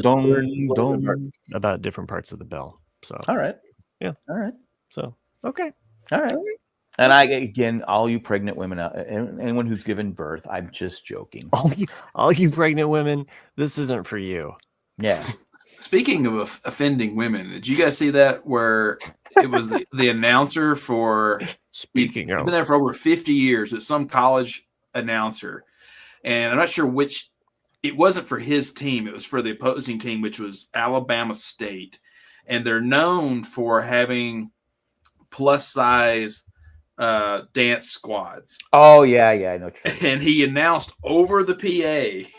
about different parts of the bell. So all right, yeah, all right. So okay, all right. And all you pregnant women out, anyone who's given birth, I'm just joking. All you pregnant women, this isn't for you. Yeah. Speaking of offending women, did you guys see that where it was the announcer for speaking of been there for over 50 years? It's some college announcer, and I'm not sure which. It wasn't for his team; it was for the opposing team, which was Alabama State, and they're known for having plus size dance squads. Oh yeah, I know. And he announced over the PA,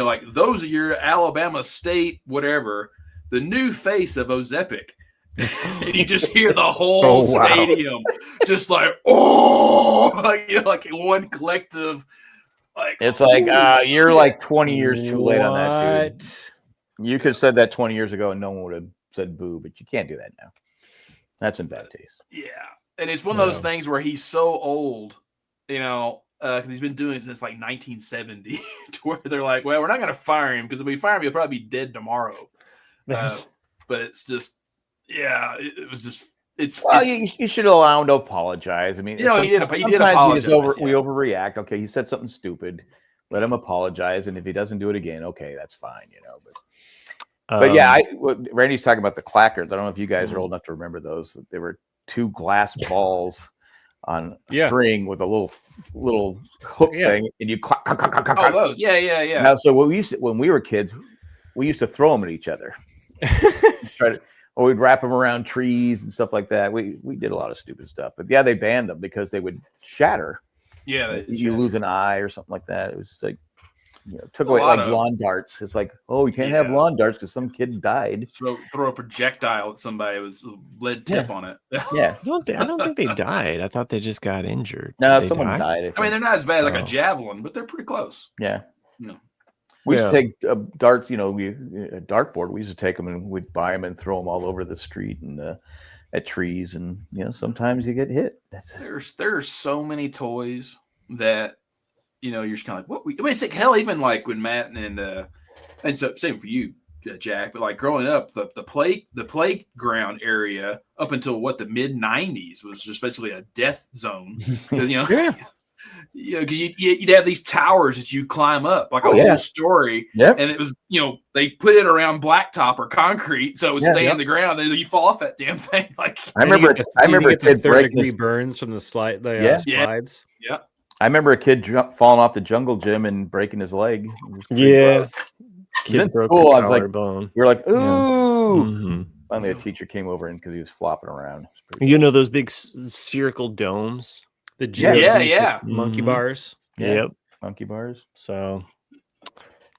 like those are your Alabama State whatever, the new face of Ozepic. And you just hear the whole stadium just like like one collective. Like it's like you're like 20 years too late on that, dude. You could have said that 20 years ago and no one would have said boo, but you can't do that now. That's in bad taste. Yeah. And it's one of those things where he's so old, because he's been doing it since like 1970, to where they're like, well, we're not going to fire him because if we fire him, he'll probably be dead tomorrow. But it's just, it was just, you should allow him to apologize. I mean, he did apologize. We overreact. Okay, he said something stupid. Let him apologize. And if he doesn't do it again, okay, that's fine, But Randy's talking about the clackers. I don't know if you guys are old enough to remember those. They were two glass balls on string with a little hook thing, and you clack. Oh, those, yeah. Now, so when we were kids, we used to throw them at each other. Or we'd wrap them around trees and stuff like that. We did a lot of stupid stuff, but they banned them because they would shatter. Yeah, you lose an eye or something like that. It was like. Took away like lawn darts. It's like, you can't have lawn darts because some kid died. Throw a projectile at somebody with a lead tip on it. Yeah. I don't think they died. I thought they just got injured. No, someone died. I mean, they're not as bad as like a javelin, but they're pretty close. Yeah. We used to take darts, a dartboard. We used to take them and we'd buy them and throw them all over the street and at trees. And, sometimes you get hit. There are so many toys that, you're just kind of like, what? It's like hell, even like when Matt and so same for you, Jack, but like growing up, the playground area up until the mid 90s was just basically a death zone because you'd have these towers that you climb up like a whole story, and it was they put it around blacktop or concrete, so it would stay in the ground, and you fall off that damn thing. Like I remember a kid third-degree burns from the slides. Yeah. I remember a kid falling off the jungle gym and breaking his leg. Yeah. Kid broke the collarbone. We were like, ooh. Mm-hmm. Finally, a teacher came over because he was flopping around. Those big spherical domes? The monkey bars. Yep. Monkey bars. So,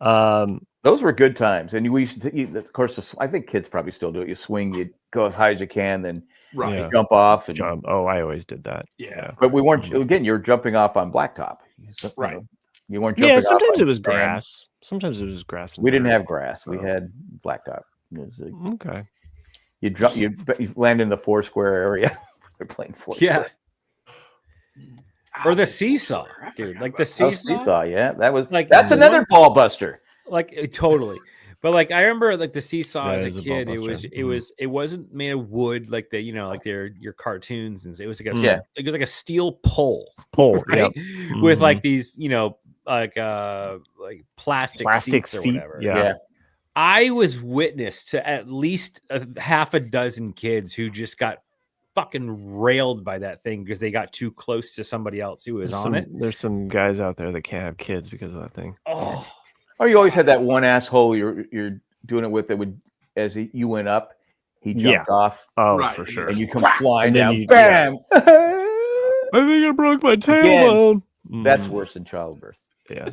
Those were good times, and we used to, of course. I think kids probably still do it. You swing, you go as high as you can, then you jump off and jump. Oh, I always did that. Yeah, but we weren't. Again, you were jumping off on blacktop, right? You weren't. Jumping sometimes it was grass. Sometimes it was grass. We didn't have grass. We had blacktop. Okay. You jump. You land in the Foursquare area. They're playing Foursquare. Yeah. Or the seesaw, dude. Like the seesaw. Yeah, that was like that's another ball buster. Like totally. But like I remember like the seesaw as a kid, it wasn't made of wood like the like your cartoons, and it was like it was like a steel pole, right? With like these like plastic seats or whatever. Yeah. I was witness to at least half a dozen kids who just got fucking railed by that thing because they got too close to somebody else who was on it. There's some guys out there that can't have kids because of that thing. Oh, you always had that one asshole you're doing it with that would, as you went up, he jumped off. Oh, for sure. And you come flying down. Bam! I think I broke my tailbone. That's worse than childbirth. Yeah.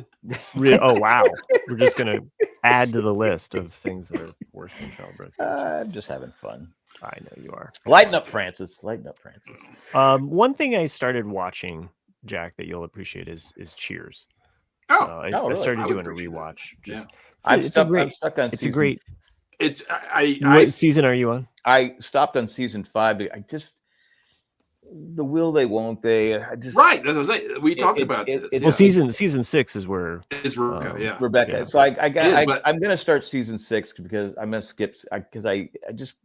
Oh, wow. We're just going to add to the list of things that are worse than childbirth. I'm just having fun. I know you are. Lighten up, Francis. Lighten up, Francis. One thing I started watching, Jack, that you'll appreciate is Cheers. I started doing a rewatch. I'm stuck on season. It's a great. It's what season are you on? I stopped on season 5. I just the will they won't they. I just right. That was it. We talked about this. Well, season 6 is where is Rebecca. Rebecca. Yeah. So I'm gonna start season 6 because I'm gonna skip because I just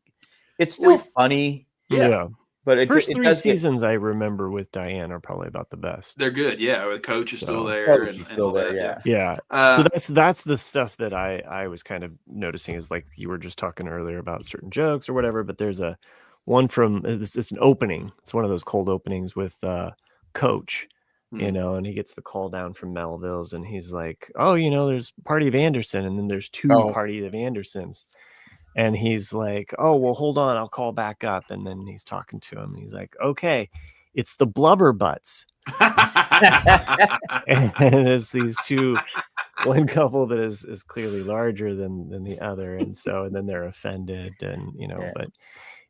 it's still funny. Yeah. But the first 3 seasons I remember with Diane are probably about the best. They're good, yeah. The coach is still there. Coach is still there, yeah. So that's the stuff that I was kind of noticing is like you were just talking earlier about certain jokes or whatever. But there's a one from it's an opening. It's one of those cold openings with Coach, and he gets the call down from Melville's, and he's like, "Oh, there's Party of Anderson, and then there's 2 Party of Andersons." And he's like, "Oh, well, hold on, I'll call back up." And then he's talking to him. And he's like, "Okay, it's the blubber butts." And it's these 2, one couple that is clearly larger than the other, and then they're offended, and but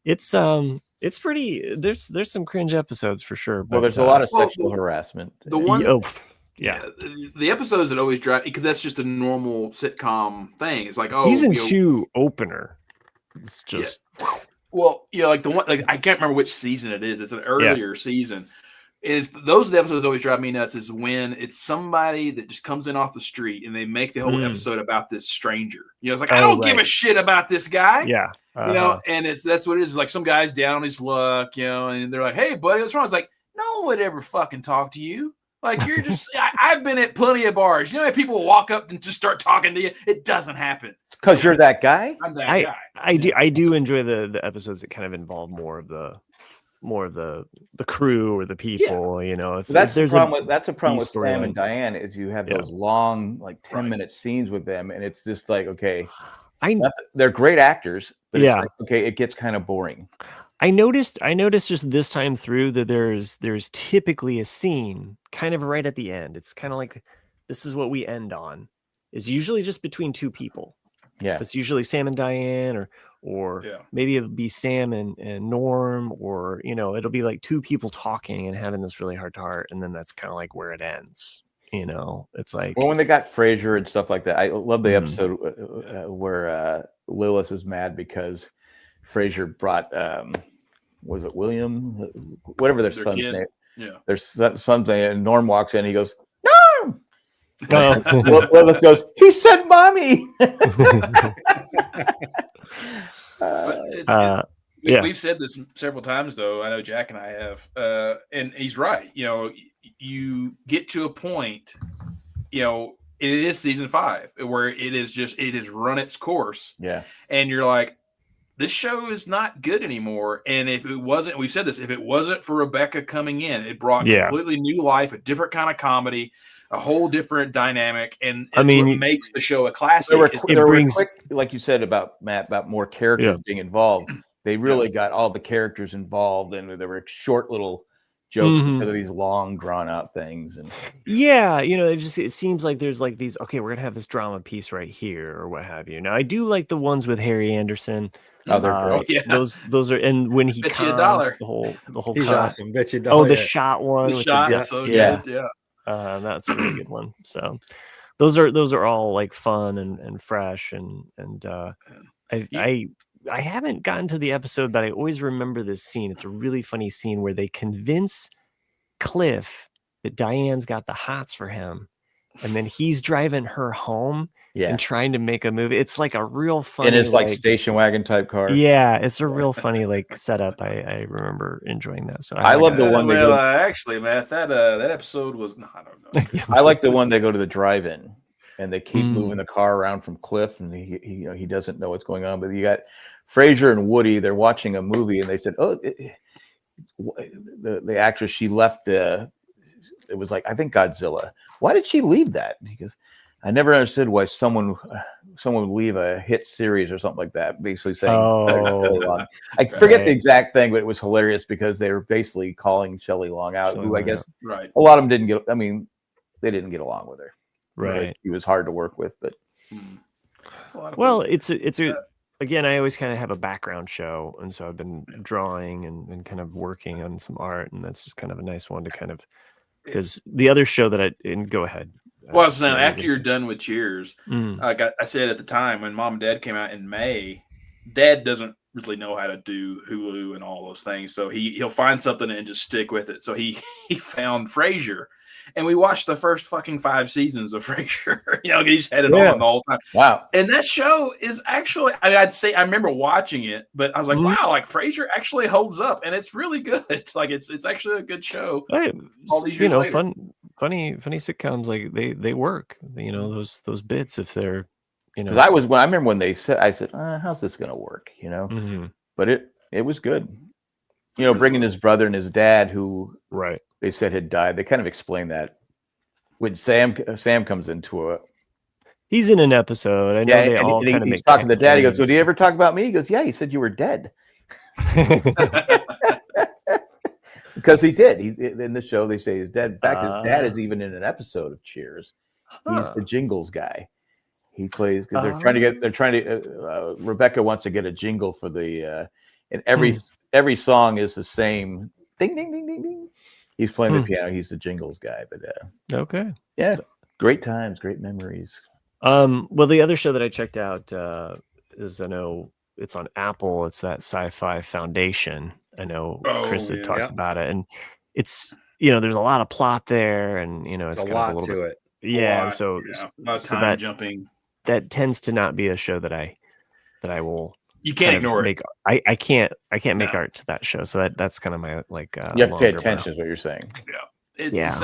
it's pretty. There's some cringe episodes for sure. But, well, there's a lot of sexual harassment. The one. Yeah, the episodes that always drive because that's just a normal sitcom thing. It's like season 2 opener. It's just like the one like I can't remember which season it is. It's an earlier season. Those are the episodes that always drive me nuts. Is when it's somebody that just comes in off the street and they make the whole episode about this stranger. It's like I don't give a shit about this guy. Yeah, and that's what it is. It's like some guy's down on his luck. And they're like, "Hey, buddy, what's wrong?" It's like no one would ever fucking talk to you. Like you're just, I've been at plenty of bars. How people walk up and just start talking to you? It doesn't happen. It's because you're that guy. I'm that guy. I do enjoy the episodes that kind of involve more of the crew or the people. If that's there's a problem with Sam and Diane is you have those long 10-minute scenes with them, and it's just like okay, they're great actors, but it's like, okay, it gets kind of boring. I noticed just this time through that there's typically a scene kind of right at the end. It's kind of like this is what we end on. Is usually just between 2 people. Yeah. It's usually Sam and Diane or maybe it'll be Sam and Norm or it'll be like 2 people talking and having this really heart to heart, and then that's kind of like where it ends. It's like when they got Frasier and stuff like that. I love the episode where Lilith is mad because Frasier brought was it William? Whatever their son's name. Yeah. There's something, and Norm walks in. He goes, "Norm." Lilith goes, "He said, mommy." We've said this several times, though. I know Jack and I have, and he's right. You get to a point, it is season 5 where it has run its course. Yeah, and you're like, this show is not good anymore. And if it wasn't, we've said this, if it wasn't for Rebecca coming in, it brought completely new life, a different kind of comedy, a whole different dynamic. And what makes the show a classic. There were quick, like you said about Matt, about more characters being involved. They really got all the characters involved, and there were short little jokes instead of these long drawn out things. And yeah, it seems like there's like these, okay, we're gonna have this drama piece right here or what have you. Now I do like the ones with Harry Anderson. Oh, they're great. Yeah. Those are, and when he Bet you cons $1. the whole He's con. awesome. Bet you $1. The shot one. The with shot the is so good. Yeah. That's a really good one. So those are all like fun and fresh and I haven't gotten to the episode, but I always remember this scene. It's a really funny scene where they convince Cliff that Diane's got the hots for him, and then he's driving her home and trying to make a movie. It's like a real funny, and it's like station wagon type car. Yeah, it's a real funny like setup. I remember enjoying that. So I love the one. Actually, Matt, that episode was. No, I don't know. I like the one they go to the drive-in and they keep moving the car around from Cliff, and he doesn't know what's going on. But you got Frasier and Woody. They're watching a movie, and they said, "Oh, the actress, she left it was like, I think Godzilla. Why did she leave that?" Because I never understood why someone would leave a hit series or something like that, basically saying, I forget the exact thing, but it was hilarious because they were basically calling Shelley Long out, who I guess a lot of them didn't get. I mean, they didn't get along with her. Right. He was hard to work with, but well, it's a again, I always kind of have a background show, and so I've been drawing and kind of working on some art, and that's just kind of a nice one to kind of, because the other show that go ahead. Well, I was saying, after you're done with Cheers, I said at the time when Mom and Dad came out in May, Dad doesn't really know how to do Hulu and all those things, so he'll find something and just stick with it. So he found Frasier, and we watched the first fucking 5 seasons of Frasier. He just had it on the whole time. Wow! And that show is actually, I'd say I remember watching it, but I was like, wow, like Frasier actually holds up, and it's really good. It's like it's actually a good show. All these years later. Funny sitcoms, like they work. Those bits, if they're because I remember when they said, I said, how's this gonna work? But it was good. Bringing his brother and his dad, who they said had died. They kind of explained that when Sam comes into it. He's in an episode. I know they all kind of he's talking to the dad. He goes, "So did you ever talk about me?" He goes, "Yeah." He said you were dead. Because he did. In the show, they say he's dead. In fact, his dad is even in an episode of Cheers. He's the jingles guy. He plays because Rebecca wants to get a jingle for the and every song is the same. Ding ding ding ding ding. He's playing the piano. He's the jingles guy. But okay, yeah, great times, great memories. Well, the other show that I checked out is, I know it's on Apple. It's that Sci-Fi Foundation. I know Chris had talked about it, and it's there's a lot of plot there, and it's a lot to it. Yeah, so time jumping. That tends to not be a show that I will. You can't ignore it. I can't make art to that show, so that's kind of my like. You have to pay attention, is what you're saying. Yeah,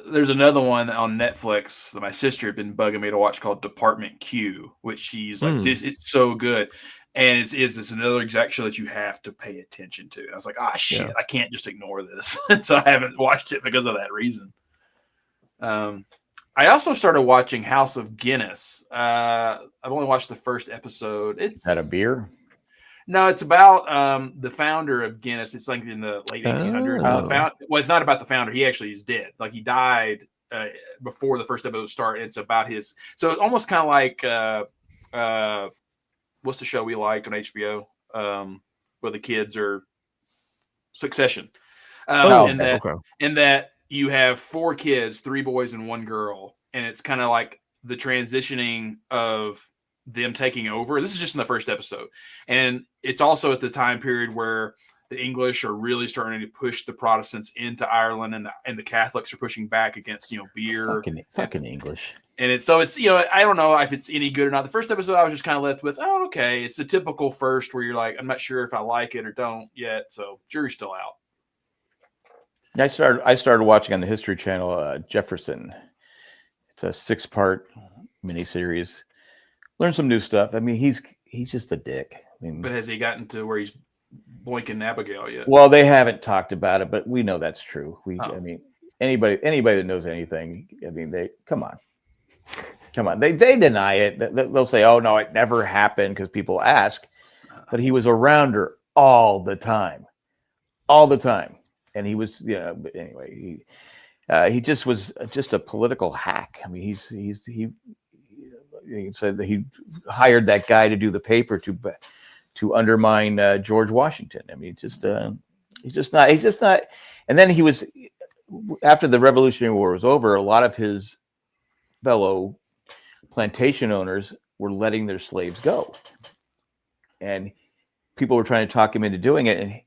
there's another one on Netflix that my sister had been bugging me to watch called Department Q, which she's like, "This it's so good." And it's another exact show that you have to pay attention to. And I was like, shit, I can't just ignore this. So I haven't watched it because of that reason. I also started watching House of Guinness. I've only watched the first episode. It's had a beer? No, it's about the founder of Guinness. It's like in the late 1800s. It's not about the founder. He actually is dead. Like he died before the first episode started. It's about his. So it's almost kind of like what's the show we liked on HBO where the kids are Succession. In that you have 4 kids, 3 boys and 1 girl, and it's kind of like the transitioning of them taking over. This is just in the first episode, and it's also at the time period where the English are really starting to push the Protestants into Ireland, and the Catholics are pushing back against beer. Fucking English. And it's I don't know if it's any good or not. The first episode I was just kind of left with, okay, it's the typical first where you're like, I'm not sure if I like it or don't yet, so jury's still out. I started watching on the History Channel Jefferson. It's a 6-part miniseries. Learn some new stuff. I mean, he's just a dick. But has he gotten to where he's boinking Abigail yet? Well, they haven't talked about it, but we know that's true. I mean, anybody that knows anything, I mean, they come on. They deny it. They'll say, "Oh no, it never happened," because people ask. But he was around her all the time. and he was, but anyway, he just was just a political hack. I mean, he said that he hired that guy to do the paper to undermine George Washington. I mean, he's just not. And then he was, after the Revolutionary War was over, a lot of his fellow plantation owners were letting their slaves go, and people were trying to talk him into doing it, and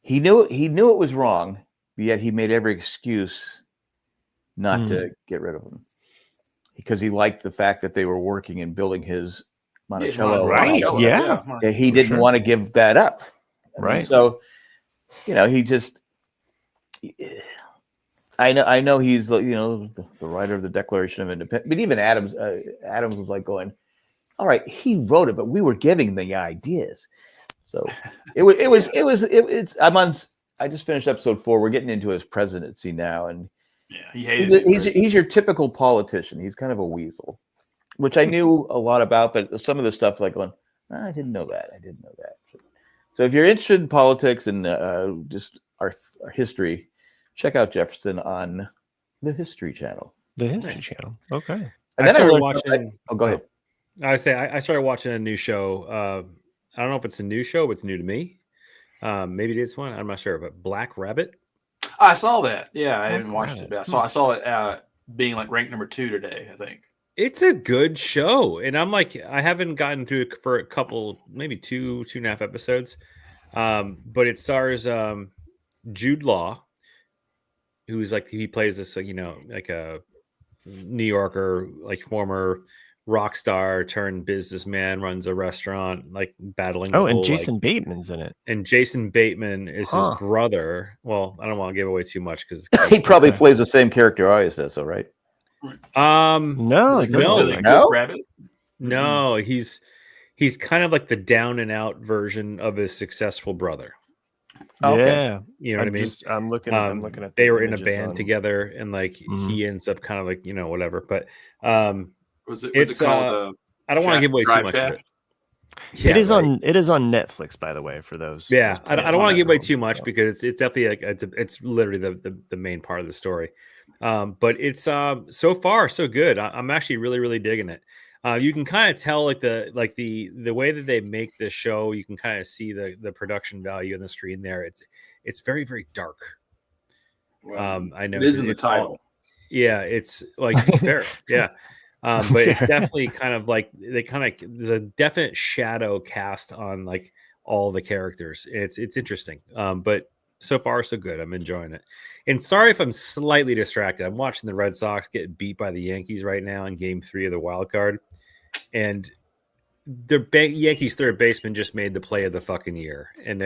he knew it was wrong, but yet he made every excuse not to get rid of them, because he liked the fact that they were working and building his Monticello. Right? Yeah. He didn't want to give that up. Right. So, he just. I know he's the writer of the Declaration of Independence, but even Adams was like going, all right, he wrote it, but we were giving the ideas. So I just finished episode 4. We're getting into his presidency now, and he hated he's your typical politician. He's kind of a weasel, which I knew a lot about, but some of the stuff's like going, I didn't know that. So if you're interested in politics and just our history, check out Jefferson on the History Channel. The History Channel. Okay. And then I started watching. Go ahead. I started watching a new show. I don't know if it's a new show, but it's new to me. Maybe it is one. I'm not sure. But Black Rabbit. I saw that. Yeah, I haven't watched it, but I saw it being like ranked number 2 today, I think. It's a good show, and I'm like, I haven't gotten through it for a couple, maybe 2.5 episodes. But it stars Jude Law, who's like, he plays this, like a New Yorker, like former rock star turned businessman, runs a restaurant, like battling. Oh, and Jason Bateman's in it. And Jason Bateman is his brother. Well, I don't want to give away too much because he probably plays the same character always does, so right? No, he's kind of like the down and out version of his successful brother. Yeah, you know what I mean. I'm looking at. They were in a band together, and like he ends up kind of like whatever. But was it called? I don't want to give away too much of it. Yeah, it is on Netflix, by the way, for those. Yeah, I don't want to give away too much because it's definitely like it's literally the main part of the story. But it's so far so good. I'm actually really, really digging it. You can kind of tell like the way that they make the show. You can kind of see the production value on the screen there. It's very, very dark. Well, I know it is in the title. Yeah, it's like fair. Yeah. But it's definitely kind of like there's a definite shadow cast on like all the characters. It's interesting. But so far so good. I'm enjoying it. And sorry if I'm slightly distracted. I'm watching the Red Sox get beat by the Yankees right now in Game 3 of the wild card, and the Yankees third baseman just made the play of the fucking year, and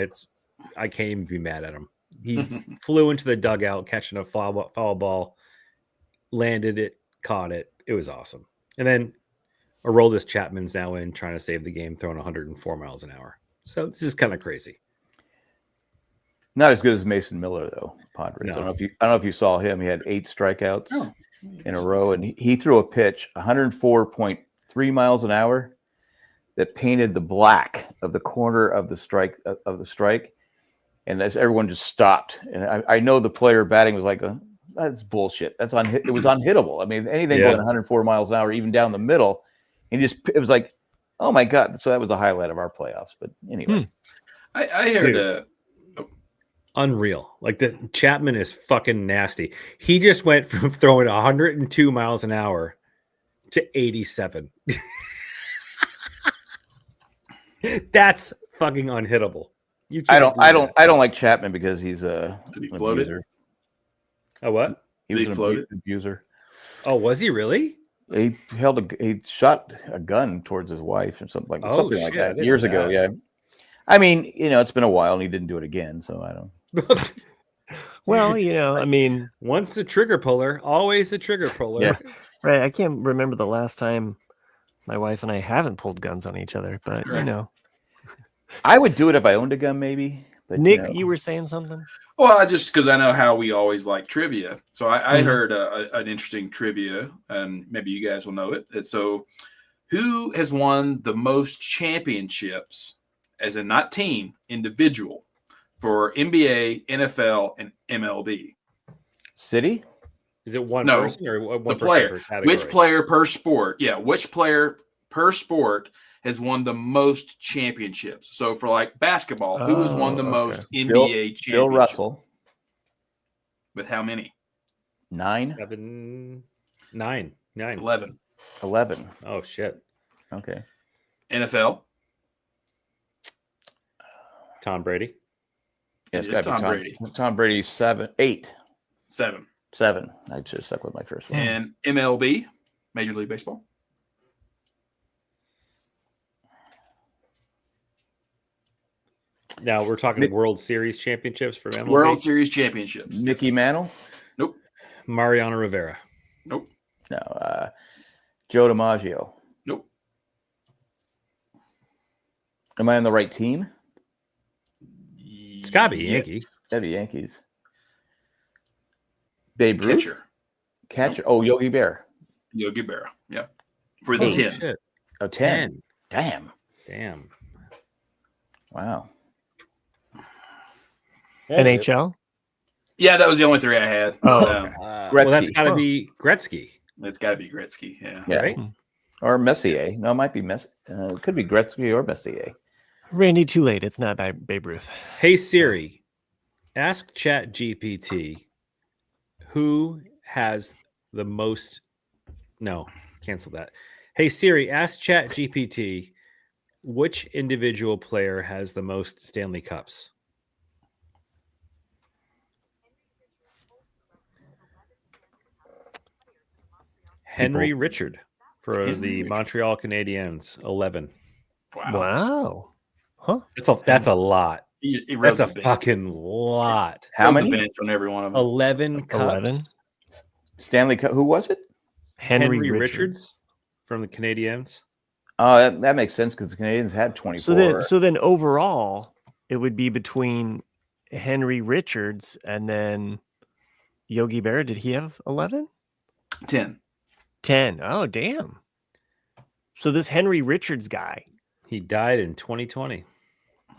I can't even be mad at him. He flew into the dugout catching a foul ball, landed it, caught it. It was awesome. And then Aroldis Chapman's now in trying to save the game, throwing 104 miles an hour. So this is kind of crazy. Not as good as Mason Miller, though. Padres. No. I don't know if you saw him. He had 8 strikeouts in a row, and he threw a pitch 104.3 miles an hour that painted the black of the corner of the strike and as everyone just stopped. And I know the player batting was like, that's bullshit. It was unhittable. I mean, anything going 104 miles an hour, even down the middle, and it was like, oh my god. So that was the highlight of our playoffs. But anyway, I heard unreal. Like the Chapman is fucking nasty. He just went from throwing 102 miles an hour to 87. That's fucking unhittable. I don't like Chapman because he's a floated. A what? He was an abuser. Oh, was he really? He shot a gun towards his wife or something like that years ago. Yeah. I mean, it's been a while and he didn't do it again, so I don't. Well, I mean, once a trigger puller, always a trigger puller. Yeah. Right. I can't remember the last time my wife and I haven't pulled guns on each other, but I would do it if I owned a gun, maybe. But, Nick, you were saying something? Well, just because I know how we always like trivia. So I heard an interesting trivia, and maybe you guys will know it. So who has won the most championships, as in not team, individual, for NBA, NFL, and MLB. City? Is it one person or one person player? Per category? Which player per sport? Yeah, which player per sport has won the most championships? So for like basketball, who has won the most NBA championships? Bill Russell. With how many? 9? 7, 9. 11. 11. Oh, shit. Okay. NFL? Tom Brady? Yeah, it's got to be Tom Brady. Tom Brady, 7. 8. 7. 7. I should have stuck with my first one. And MLB, Major League Baseball? Now we're talking World Series championships for MLB. World Series championships. Mickey Mantle? Nope. Mariano Rivera? Nope. No. Joe DiMaggio? Nope. Am I on the right team? It's got to be Yankees. Gotta be Yankees. Babe Ruth? Catcher. Nope. Oh, Yogi Berra. Yogi Berra. Yeah. For the 10. Shit. A 10. Damn. Wow. NHL? Yeah, that was the only 3 I had. Okay. Well, that's got to be Gretzky. It's got to be Gretzky. Yeah. Right? Or Messier. No, it might be Messier. It could be Gretzky or Messier. Randy, too late. It's not by Babe Ruth. Hey, Siri, ask ChatGPT who has the most. No, cancel that. Hey, Siri, ask ChatGPT which individual player has the most Stanley Cups. Henry Richard for the Montreal Canadiens, 11. Wow. Huh? That's a lot. That's a bench. fucking lot. How many? Bench on every one of them. 11 cups. 11. Stanley Cup. Who was it? Henry Richards from the Canadiens. Oh, that makes sense because the Canadians had 24. So then overall, it would be between Henry Richards and then Yogi Berra. Did he have 11? 10. 10. Oh, damn. So this Henry Richards guy. He died in 2020.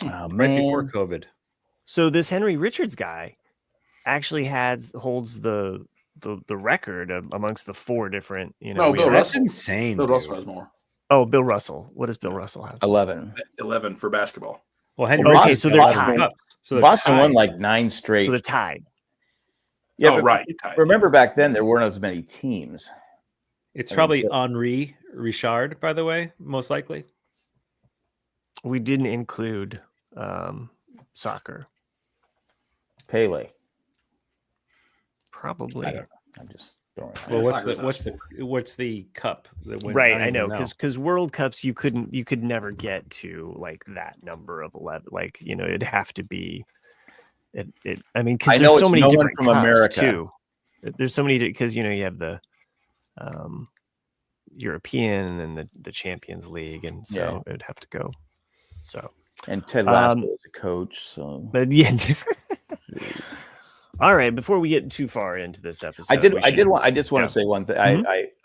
Oh, right before COVID. So this Henry Richards guy actually holds the record amongst the 4 different, No, Bill That's Russell. insane. Bill Russell has more. Oh, Bill Russell. What does Bill Russell have? 11. 11 for basketball. Well, Henry okay, so they're tied. Boston won like 9 straight. So they're tied. Yeah, right. Remember back then there weren't as many teams. It's probably Henri Richard, by the way, most likely. We didn't include soccer. Pele. Probably. I don't know. I'm just throwing it out. Well, what's the cup that went? Right, I know, because World Cups you could never get to like that number of 11. Like, it'd have to be it. I mean, because there's so many different from cups America too. There's so many because you have the European and the Champions League, and so it'd have to go. So and Ted Lasso was a coach. So, but yeah. All right. Before we get too far into this episode, I just want to say one thing.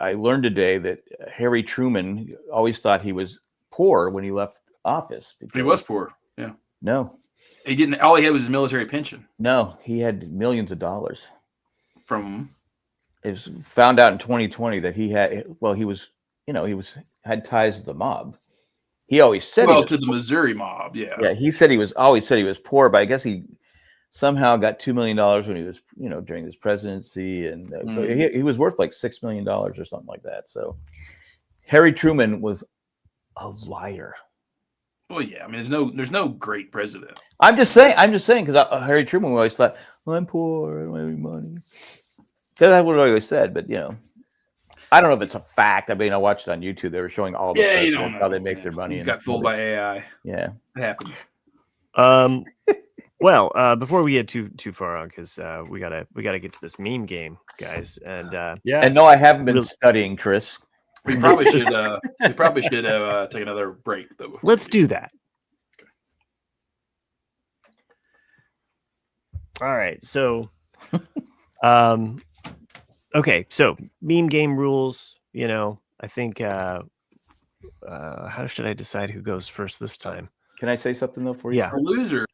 I learned today that Harry Truman always thought he was poor when he left office. He was poor. Yeah. No, he didn't. All he had was his military pension. No, he had millions of dollars. From it was found out in 2020 that he had. Well, he had ties to the mob. He always said to the Missouri mob. Yeah. Yeah. He said he was poor, but I guess he somehow got $2 million when he was, during his presidency, and so he was worth like $6 million or something like that. So Harry Truman was a liar. Well, yeah. I mean, there's no great president. I'm just saying because Harry Truman always thought, well, I'm poor, I don't have any money. That's what he always said, but I don't know if it's a fact. I mean, I watched it on YouTube. They were showing all the presidents how they make their money. You got fooled by AI. Yeah, it happens. Well, before we get too far on, because we gotta get to this meme game, guys, and and no, I haven't been studying, Chris. We probably should take another break though. Let's do that. Okay. All right, so, okay, so meme game rules. I think. How should I decide who goes first this time? Can I say something though for you? Yeah. A loser.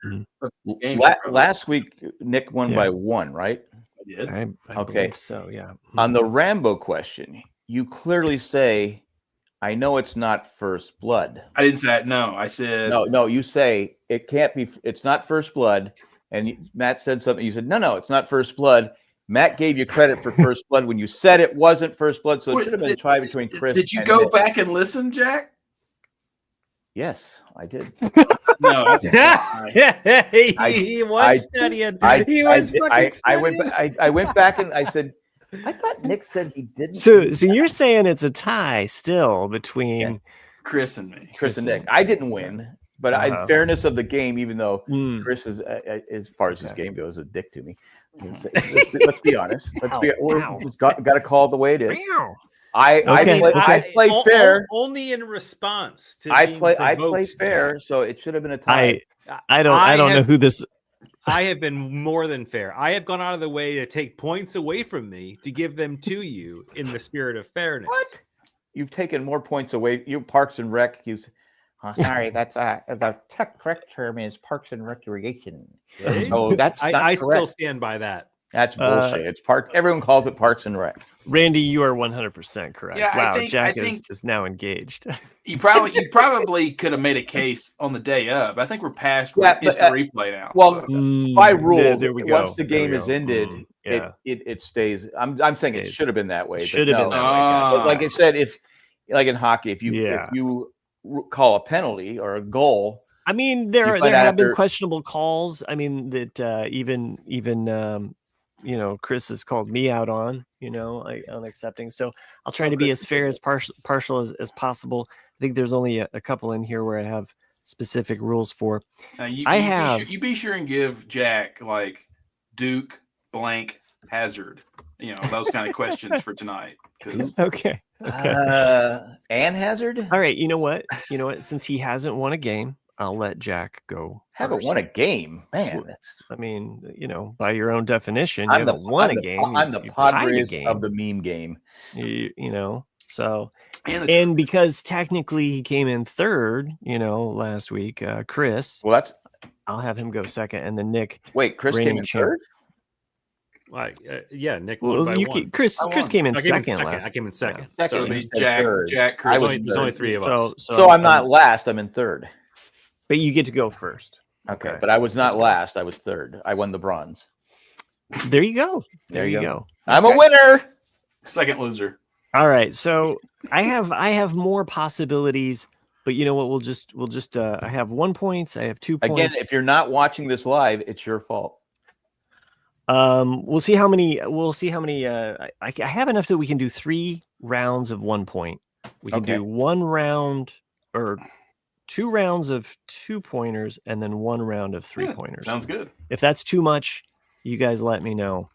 Last week, Nick won by 1, right? I did. I Okay. So yeah. On the Rambo question, you clearly say, "I know it's not first blood." I didn't say that. No, I said No. You say it can't be. It's not first blood. And Matt said something. You said, "No, it's not first blood." Matt gave you credit for first blood when you said it wasn't first blood, so it should have been a tie between Chris. Did you go back and listen, Jack? Yes, I did. No, he was studying. He was fucking studying. I went back and I said, I thought Nick said he didn't. So you're saying it's a tie still between Chris and me. Chris and Nick. I didn't win, but in fairness of the game, even though Chris is, as far as his game goes, a dick to me. Let's be honest. Just got to call it the way it is. I play fair. Only in response to I play fair, so it should have been a tie. I don't know who this. I have been more than fair. I have gone out of the way to take points away from me to give them to you in the spirit of fairness. What? You've taken more points away. You Parks and Rec. Sorry, that's the correct term is Parks and Recreation. So that's I still stand by that. That's bullshit. It's Everyone calls it Parks and Rec. Randy, you are 100% correct. Yeah, wow, Jack is now engaged. You probably could have made a case on the day of. I think we're past instant replay now. Well, by rule, once the game is ended, it stays. I'm saying it should have been that way. Should have been that way. But like I said, if like in hockey, if you call a penalty or a goal. I mean, there have been questionable calls. I mean, that even Chris has called me out on, on accepting. So I'll try to be as fair as partial as possible. I think there's only a couple in here where I have specific rules for. You be sure and give Jack like Duke, blank, Hazard, those kind of questions for tonight. Okay. And Hazard. All right. You know what? Since he hasn't won a game, I'll let Jack go. Haven't won a game, man. I mean, by your own definition, you haven't won a game. I'm the Padres of the meme game. So and because technically he came in third, last week, Chris. Well, I'll have him go second, and then Nick. Wait, Chris came in third. Nick. Chris came in second last. I came in second. So Jack, Chris. There's only three of us. So I'm not last. I'm in third. But you get to go first. Okay, but I was not last. I was third. I won the bronze. There you go. There you go. I'm a winner. Second loser. All right. So I have more possibilities, but you know what? We'll just I have 1 point. I have 2 points. Again, if you're not watching this live, it's your fault. We'll see how many. I have enough that we can do 3 rounds of 1 point. We can do 1 round or 2 rounds of 2-pointers and then 1 round of 3-pointers. Sounds good. If that's too much, you guys let me know.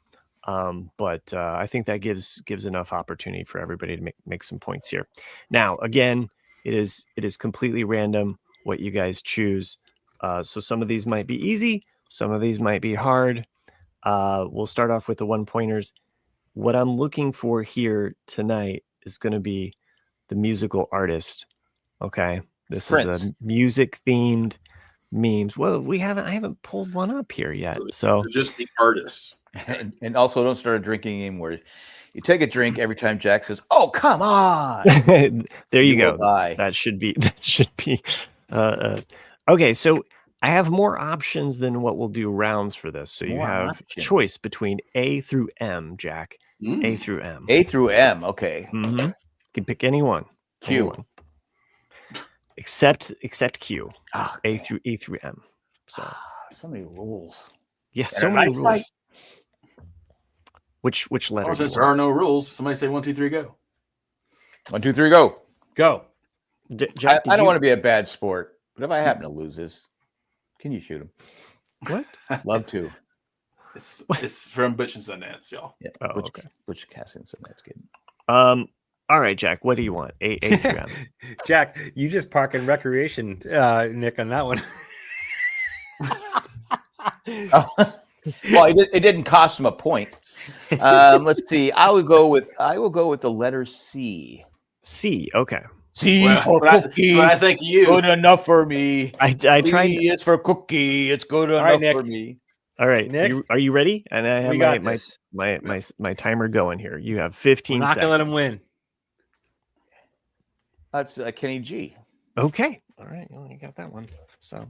But I think that gives enough opportunity for everybody to make some points here. Now, again, it is completely random what you guys choose. So some of these might be easy, some of these might be hard. We'll start off with the 1-pointers. What I'm looking for here tonight is going to be the musical artist. Okay. This Prince. Is a music themed memes. Well, I haven't pulled one up here yet. So just the artists. And also don't start a drinking game where you take a drink every time Jack says, "Oh, come on." There you go. That should be okay. So I have more options than what we'll do rounds for this. So you have choice between A through M, Jack. A through M. A through M. Okay. Mm-hmm. You can pick anyone. Q. Anyone. Except Q. A through M. So many rules. Yes, so many rules. Which letter? Since there are no rules, somebody say 1, 2, 3, go. 1, 2, 3, go. Go. Jack, I don't want to be a bad sport, but if I happen to lose this, can you shoot him? What? Love to. It's from Butch and Sundance, y'all. Yeah. Oh, okay. Butch Cassidy and Sundance kid. All right, Jack. What do you want? A through M. Jack, you just park in recreation, Nick, on that one. Well, it didn't cost him a point. Uh, Let's see. I will go with the letter C. C. Okay. C for cookie. I think you. Good enough for me. I tried. C is for cookie. It's good enough for me. All right, Nick, are you ready? And I have my timer going here. You have 15 We're not gonna let him win. That's Kenny G. Okay. All right. Well, you got that one. So,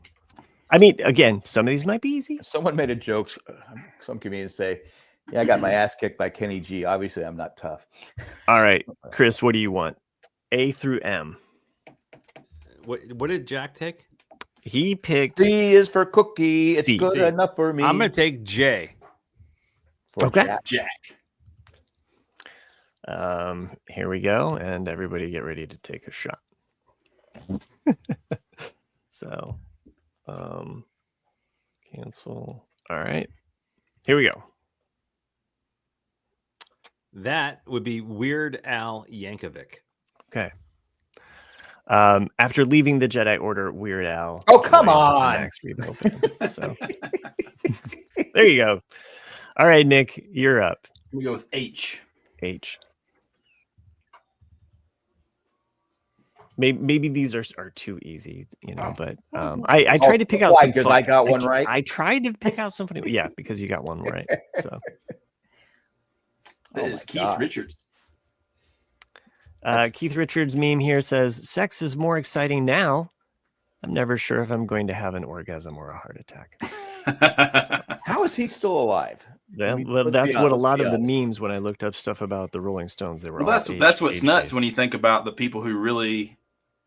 I mean, again, some of these might be easy. Someone made a joke. Some comedians say, "Yeah, I got my ass kicked by Kenny G. Obviously, I'm not tough." All right, Chris, what do you want? A through M. What did Jack take? He picked C is for cookie. It's C. good enough for me. I'm gonna take J. Okay. Jack. Here we go, and everybody get ready to take a shot. So, cancel. All right, here we go. That would be Weird Al Yankovic. Okay. After leaving the Jedi Order, Weird Al. Oh, come on. Max Rebo band. So there you go. All right, Nick, you're up. We go with H. H. Maybe these are too easy, but I tried to pick out some because I got one right. I tried to pick out some funny. Yeah, because you got one right. So That is Keith Richards. Keith Richards meme here says, "Sex is more exciting now. I'm never sure if I'm going to have an orgasm or a heart attack." So, how is he still alive? That's what a lot of the memes when I looked up stuff about the Rolling Stones, they were. Well, that's what's nuts when you think about the people who really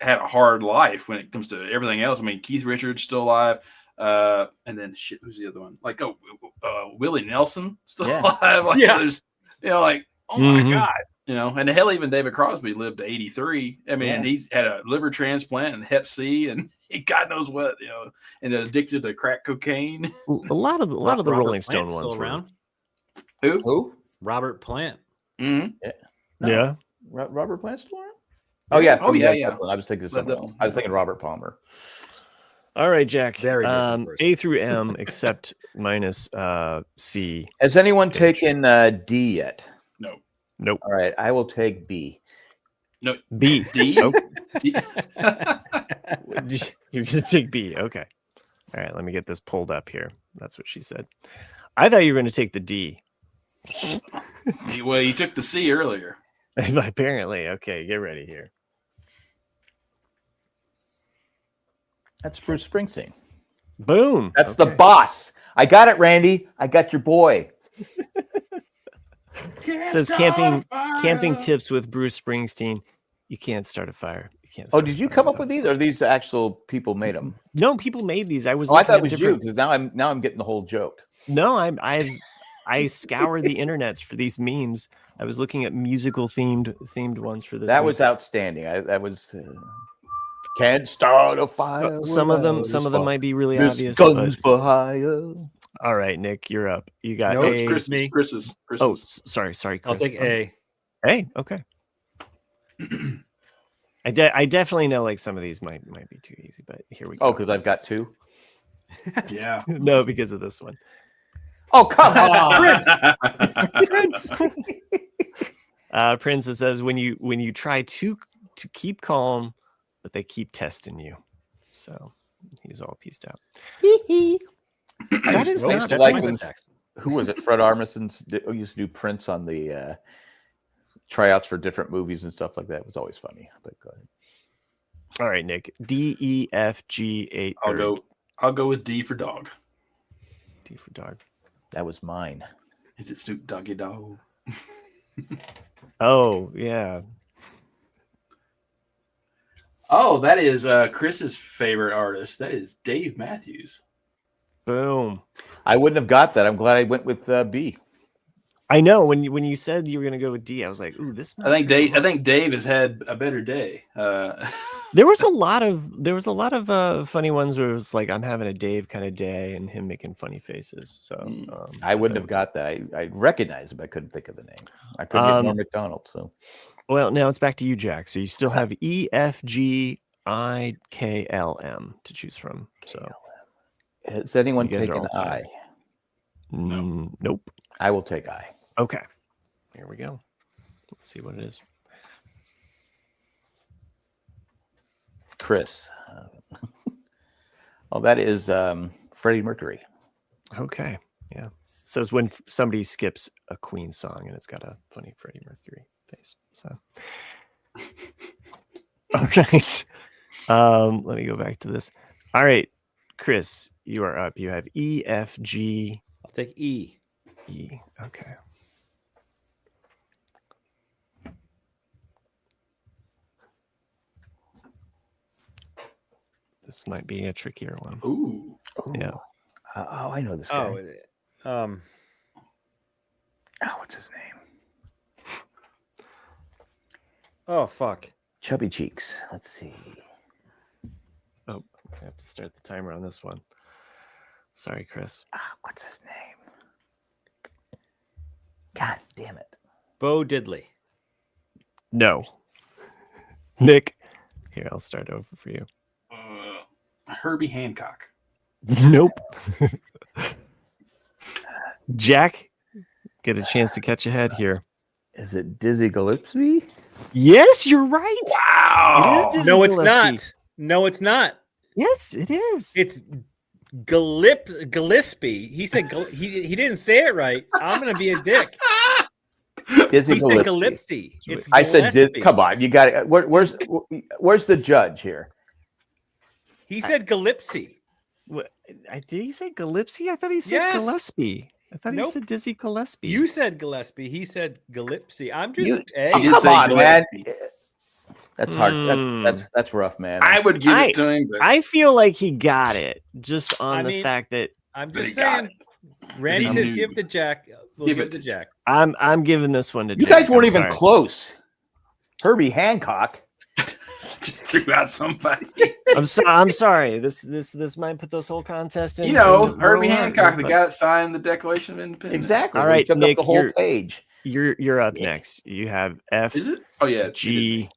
had a hard life when it comes to everything else. I mean, Keith Richards still alive, and then who's the other one? Like Willie Nelson still alive. Like, there's oh my god. And hell, even David Crosby lived to 83. I mean, he's had a liver transplant and Hep C, and God knows what, and addicted to crack cocaine. A lot of the Rolling Stone ones were around. Who? Robert Plant. Mm-hmm. Yeah. Robert Plant still around? Oh yeah. Yeah. I was thinking I was thinking Robert Palmer. All right, Jack. Very A through M, except minus C. Has anyone taken D yet? No. Nope. All right, I will take B. No, B. D. Okay. You're gonna take B. Okay. All right. Let me get this pulled up here. That's what she said. I thought you were going to take the D. Well, you took the C earlier. Apparently. Okay. Get ready here. That's Bruce Springsteen. Boom. That's the boss. I got it, Randy. I got your boy. It says camping tips with Bruce Springsteen. You can't start a fire. You can't. Did you come up with these, or these actual people made them? No, people made these. I was. I thought it was you, because now I'm getting the whole joke. No, I scour the internets for these memes. I was looking at musical themed ones for this. That was outstanding. That was. Can't start a fire. Some of them might be really obvious. Guns for hire. All right, Nick, you're up. You got A. Chris's. Oh, sorry, Chris. I'll take A. A, okay. I definitely know some of these might be too easy, but here we go. Oh, because I've got two. Yeah. No, because of this one. Oh, come on, Prince. Prince, it says when you try to keep calm, but they keep testing you. So he's all pieced out. That is not like who was it? Fred Armisen used to do Prince on the tryouts for different movies and stuff like that. It was always funny. But go ahead. All right, Nick. D, E, F, G, 8. I'll go with D for dog. D for dog. That was mine. Is it Snoop Doggy Dog? Oh yeah. Oh, that is Chris's favorite artist. That is Dave Matthews. Boom. I wouldn't have got that. I'm glad I went with B. I know when you said you were going to go with D, I was like, "Ooh, this." I think Dave has had a better day. There was a lot of funny ones where it was like I'm having a Dave kind of day and him making funny faces. So I wouldn't have got that. I recognized him. I couldn't think of the name. I couldn't get Norm Macdonald. So, well, now it's back to you, Jack. So you still have E, F, G, I, K, L, M to choose from. So, has anyone taken I? No. Nope. I will take I. Okay. Here we go. Let's see what it is. Chris. Oh, that is Freddie Mercury. Okay. Yeah. It says when somebody skips a Queen song and it's got a funny Freddie Mercury face. So, all right. Let me go back to this. All right, Chris, you are up. You have E, F, G. I'll take E. E. Okay. This might be a trickier one. Ooh. Yeah. Oh, I know this guy. What's his name? Oh, fuck. Chubby Cheeks. Let's see. Oh, I have to start the timer on this one. Sorry, Chris. What's his name? God damn it. Bo Diddley. No. Nick. Here, I'll start over for you. Herbie Hancock. Nope. Jack, get a chance to catch ahead here. Is it Dizzy Gillespie? Yes, you're right. Wow. It is Dizzy No, it's Gillespie. not. No, it's not. Yes, it is. It's Gillespie. He said he didn't say it right. I'm gonna be a dick. Dizzy He said Gillespie. Gillespie. It's I said, Gillespie. come on, you got it. Where's the judge here? He said Gillespie. What, did he say Gillespie? I thought he said Yes. Gillespie. I thought he Nope. said Dizzy Gillespie. You said Gillespie. He said Gillespie. I'm just You Come did say on, man. Gillespie. That's hard. That's rough, man. I would give it to him, but I feel like he got it just on I the mean, fact that I'm But just he got saying. Randy He says knew. give the Jack. We'll Give give it it to to Jack. I'm giving this one to you Jack. guys weren't I'm even sorry. close. Herbie Hancock. just threw out somebody. I'm sorry. This might put this whole contest in. You know, in Herbie lower Hancock, the but guy that signed the Declaration of Independence. Exactly. All He right, took Nick, up the whole you're- page. You're up next. You have F, Is it? Oh yeah. G,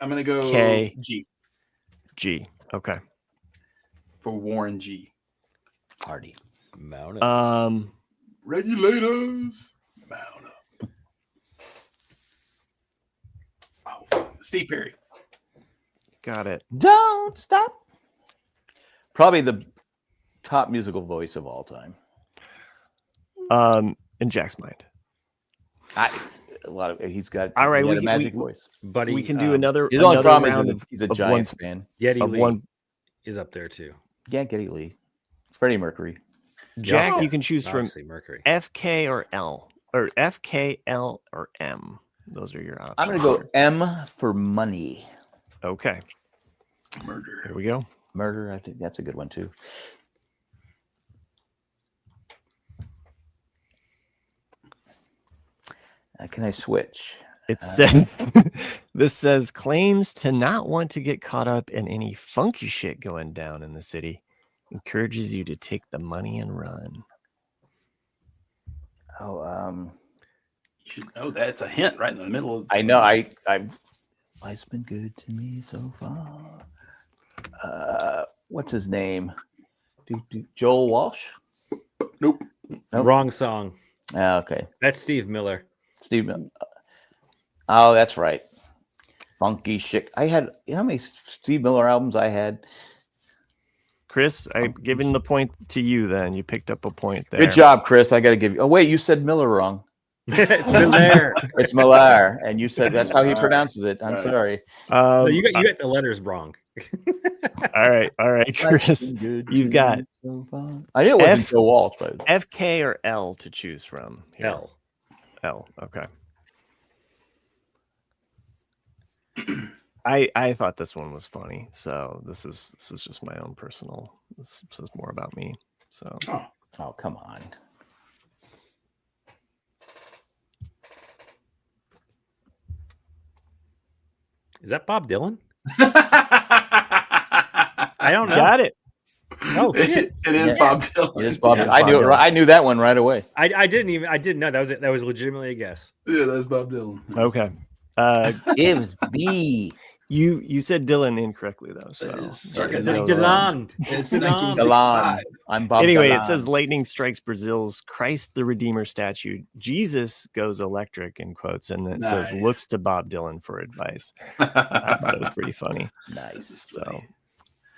I'm gonna go K. G G. Okay. for Warren G. Hardy. Mount it. Regulators. Mount up. Oh, Steve Perry. Got it. Don't stop. Probably the top musical voice of all time. In Jack's mind. He's got All right, he had we- a magic we- voice. Buddy, We can do another His only problem round is he's a of Giants fan. Yeti of Lee one. is up there too. Yeah, Geddy Lee. Freddie Mercury. Jack, Yeah. you can choose from Obviously, Mercury. F, K, or L, or F, K, L, or M. Those are your options. I'm going to go M for money. Okay, Murder. here we go. Murder, I think that's a good one too. Can I switch? It said this says claims to not want to get caught up in any funky shit going down in the city. Encourages you to take the money and run. Oh, You should know that. It's a hint right in the middle of. I know. Life's been good to me so far. What's his name? Joel Walsh? Nope. Nope. Wrong song. Okay. That's Steve Miller. Steve. Oh, that's right. Funky shit. You know how many Steve Miller albums I had? Chris, I'm giving the point to you then. You picked up a point there. Good job, Chris. I got to give you. Oh, wait, you said Miller wrong. It's Miller. It's Miller, and you said that's how he pronounces it. I'm sorry. No, you got the letters wrong. All right, Chris. You've got I knew it wasn't Joe Walsh, but F, K, or L to choose from. Here. L. L. Okay. I thought this one was funny, so this is just my own personal. This is more about me. So. Oh, come on. Is that Bob Dylan? I don't know. Got it. Oh shit! It is Bob Dylan. It is Bob. Yeah, I knew it. Dylan. I knew that one right away. I didn't know that was it. That was legitimately a guess. Yeah, that's Bob Dylan. Okay. Gives B. You said Dylan incorrectly though. So Dylan. It's Dylan. I'm Bob. Anyway, Dylan. it says lightning strikes Brazil's Christ the Redeemer statue. Jesus goes electric in quotes, and it says looks to Bob Dylan for advice. I thought it was pretty funny. Nice. So,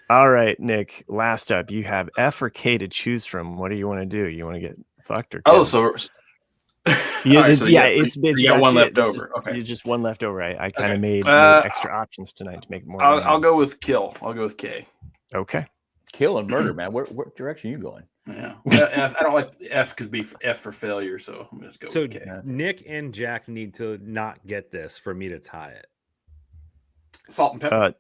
all right, Nick. Last up, you have F or K to choose from. What do you want to do? You want to get fucked or? Oh, so. It's you got one left over. Okay, just one left over. I kind of made extra options tonight to make it more. I'll go with kill. I'll go with K. Okay. Kill and murder, man. What direction are you going? Yeah, F, I don't like F could be F for failure, so I'm just go. So with K. Nick and Jack need to not get this for me to tie it. Salt and pepper.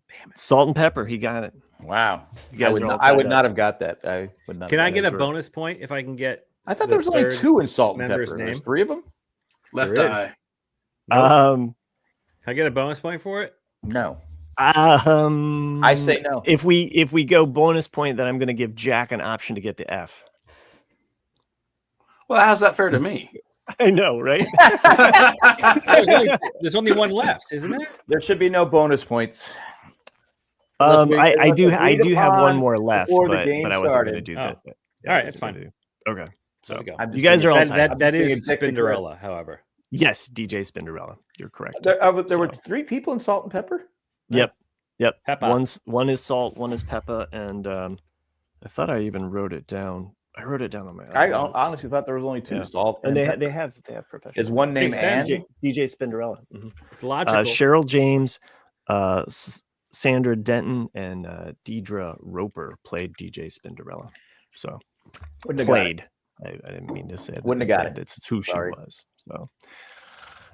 Damn it. Salt and pepper. He got it. Wow. You guys I would not have got that. I would not. Can I get a bonus point if I can get? I thought there was only 2 in salt and member's pepper. name. There's 3 of them. Left eye. Nope. Can I get a bonus point for it? No. I say no. If we go bonus point, then I'm going to give Jack an option to get the F. Well, how's that fair to me? I know, right? There's only one left, isn't there? There should be no bonus points. I do have one more left, but I wasn't going to do that. All right, that's fine. Okay, so go. You guys are all tied. That is Spinderella, however. Yes, DJ Spinderella. You're correct. There were 3 people in salt and pepper. Yep. Peppa. One is salt, one is Peppa, and I thought I even wrote it down. I wrote it down on my. I honestly thought there was only 2 salt, and they have professional. Is one name Anne? DJ Spinderella. Mm-hmm. It's logical. Cheryl James, Sandra Denton, and Deidre Roper played DJ Spinderella. So played. I didn't mean to say that. Wouldn't have got it. It's who she was. So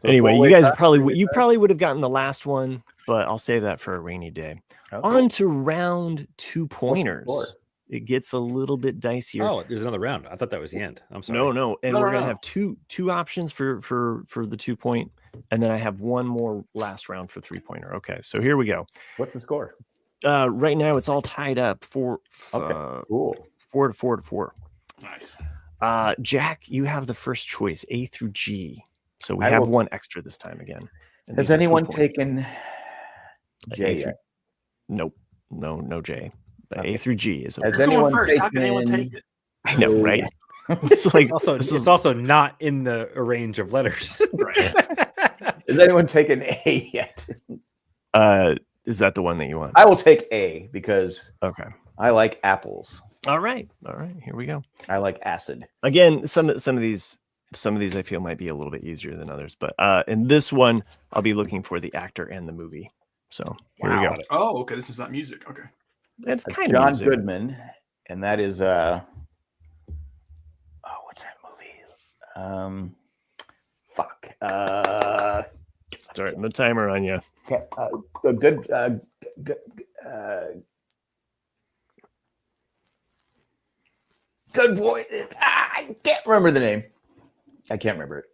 anyway, you guys probably would have gotten the last one, but I'll save that for a rainy day. Okay. On to round 2 pointers. It gets a little bit dicier. Oh, there's another round. I thought that was the end. I'm sorry. No, and we're gonna have two options for the 2 point, and then I have one more last round for 3-pointer. Okay, so here we go. What's the score? Right now it's all tied up. Cool. 4-4. Nice. Jack, you have the first choice, A through G. So we have one extra this time again. Has anyone taken J yet? Nope. No J. A through G is okay. Has anyone first? How can anyone take it? I know, right? It's like it's also not in the range of letters. Right. Has anyone taken A yet? Is that the one that you want? I will take A because I like apples. All right. Here we go. I like acid. Again, some of these I feel might be a little bit easier than others, but in this one, I'll be looking for the actor and the movie. So here we go. Oh, okay. This is not music. Okay. It's kind John of music. Goodman, and that is what's that movie? Starting the timer on you. Good boy. I can't remember the name. I can't remember it.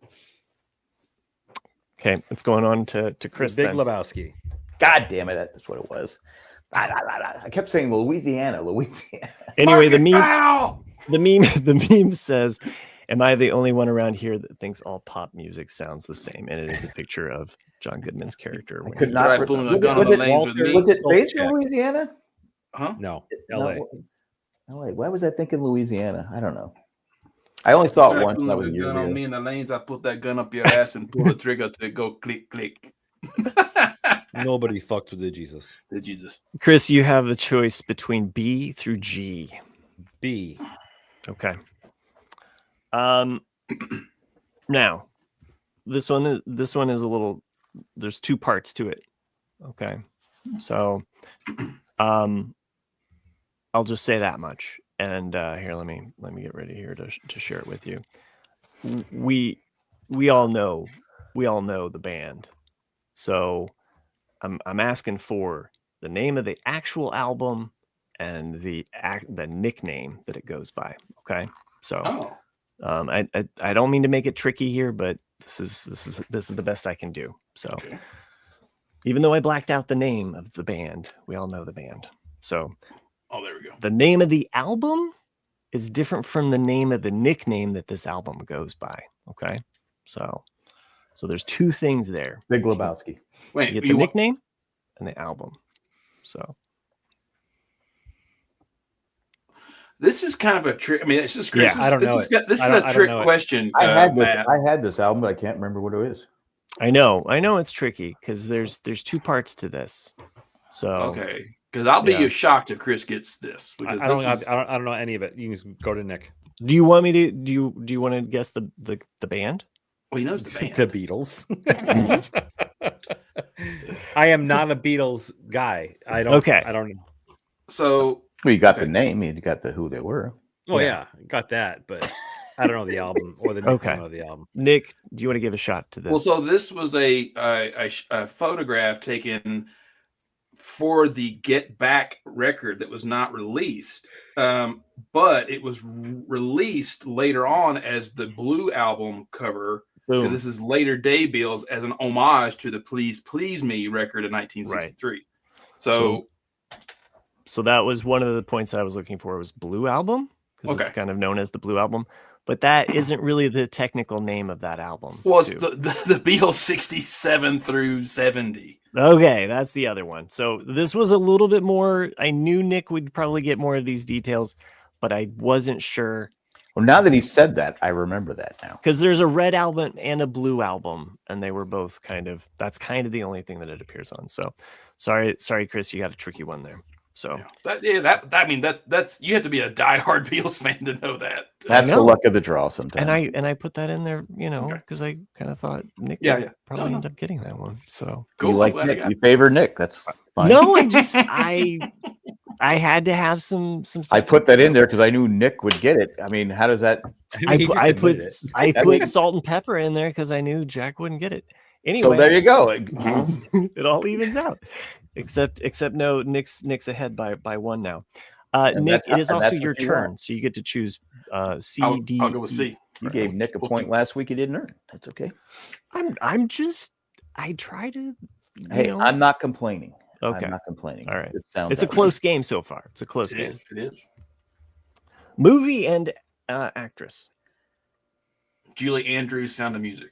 Okay, it's going on to Chris. Big Lebowski. God damn it, that's what it was. I kept saying Louisiana. Anyway, the meme says, "Am I the only one around here that thinks all pop music sounds the same?" And it is a picture of John Goodman's character. I could not. Was it based in Louisiana? Huh? No, L.A. L.A. Why was I thinking Louisiana? I don't know. I only saw it once. That was gun on me in the lanes. I put that gun up your ass and pull the trigger to it go click click. Nobody fucked with the Jesus. Chris, you have the choice between B through G. B. Okay. Now, this one is a little. There's 2 parts to it. Okay, so, I'll just say that much. And here, let me get ready here to share it with you. We all know the band, so I'm asking for the name of the actual album and the nickname that it goes by. Okay, so I don't mean to make it tricky here, but this is the best I can do. So even though I blacked out the name of the band, we all know the band. So. Oh, there we go. The name of the album is different from the name of the nickname that this album goes by. Okay, so there's 2 things there. Big Lebowski. Wait, you get the nickname, and the album. So this is kind of a trick. I mean, it's just Chris. Yeah, I don't know. This is a trick question. I had this album, but I can't remember what it is. I know it's tricky because there's two parts to this. So okay, because I'll be shocked if Chris gets this. Because I don't know any of it. You can just go to Nick. Do you want me to? Do you want to guess the band? Well, he knows the band. The Beatles. I am not a Beatles guy. I don't know. So you got the name. You got the who they were. Oh yeah, got that, but I don't know the album or the name of the album. Nick, do you want to give a shot to this? Well, so this was a photograph taken for the Get Back record that was not released, but it was released later on as the Blue album cover. Because this is later day bills as an homage to the Please Please Me record of 1963. Right. So that was one of the points that I was looking for was Blue album, because it's kind of known as the Blue album. But that isn't really the technical name of that album. Well, it's the Beatles 67 through 70. Okay, that's the other one. So this was a little bit more. I knew Nick would probably get more of these details, but I wasn't sure. Well, now that he said that, I remember that now. Because there's a red album and a blue album, and they were both that's kind of the only thing that it appears on. So sorry, Chris, you got a tricky one there. So that's you have to be a diehard Beatles fan to know that. That's the luck of the draw sometimes. And I put that in there, because I kind of thought Nick would probably end up getting that one. So cool. You like Nick? You favor Nick? That's fine. No, I had to have some stuff. I put that in there because I knew Nick would get it. I mean, how does that? I put salt and pepper in there because I knew Jack wouldn't get it. Anyway, so there you go. It all evens out. Except no, Nick's ahead by one now. Nick, it is also your turn, so you get to choose C, D. I'll go with C. You gave Nick a point last week. He didn't earn. That's okay. I try to. Hey, I'm not complaining. Okay. I'm not complaining. All right. It's a close game so far. It's a close game. It is. Movie and actress. Julie Andrews, Sound of Music.